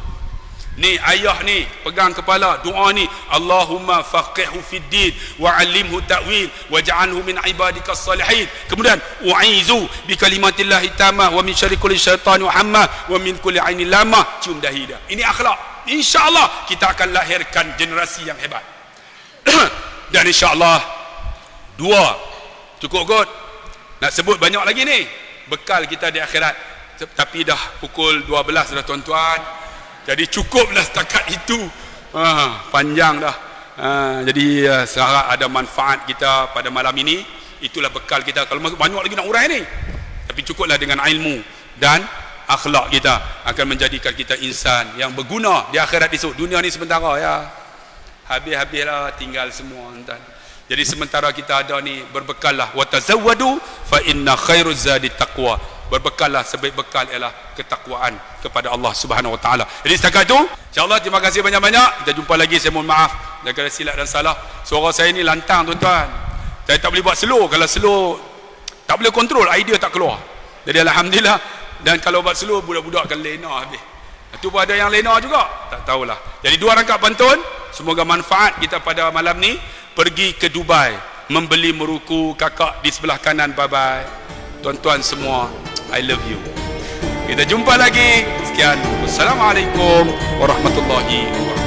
Ni ayah ni pegang kepala, doa ni, Allahumma faqihhu fid din wa 'allimhu ta'wil waj'alhu min ibadikas salihin. Kemudian u'izu bi kalimatillahi tammah wa min syarri kulli syaitanir hammah wa min kulli 'ainin lamah. Cium dahi dia. Ini akhlak. Insya-Allah kita akan lahirkan generasi yang hebat. Dan insya-Allah 2 cukup kot. Nak sebut banyak lagi ni bekal kita di akhirat. Tapi dah pukul 12 dah tuan-tuan. Jadi cukuplah setakat itu. Panjang dah. Jadi seharap ada manfaat kita pada malam ini. Itulah bekal kita. Kalau banyak lagi nak urai ni, tapi cukuplah dengan ilmu dan akhlak kita akan menjadikan kita insan yang berguna di akhirat esok. Dunia ni sementara ya. Habis-habislah tinggal semua tuan. Jadi sementara kita ada ni, berbekallah. Wa tazawwadu fa inna khairuz zadi taqwa. Berbekallah, sebaik bekal ialah ketakwaan kepada Allah Subhanahu wa taala. Jadi setakat itu, insya-Allah terima kasih banyak-banyak. Kita jumpa lagi. Saya mohon maaf jika ada silap dan salah. Suara saya ni lantang tuan-tuan. Saya tak boleh buat slow. Kalau slow tak boleh kontrol, idea tak keluar. Jadi alhamdulillah. Dan kalau buat slow, budak-budak akan lena habis. Itu pun ada yang lena juga. Tak tahulah. Jadi 2 rangkap pantun. Semoga manfaat kita pada malam ni. Pergi ke Dubai, membeli meruku kakak di sebelah kanan. Bye-bye. Tuan-tuan semua, I love you. Kita jumpa lagi. Sekian. Wassalamualaikum warahmatullahi wabarakatuh.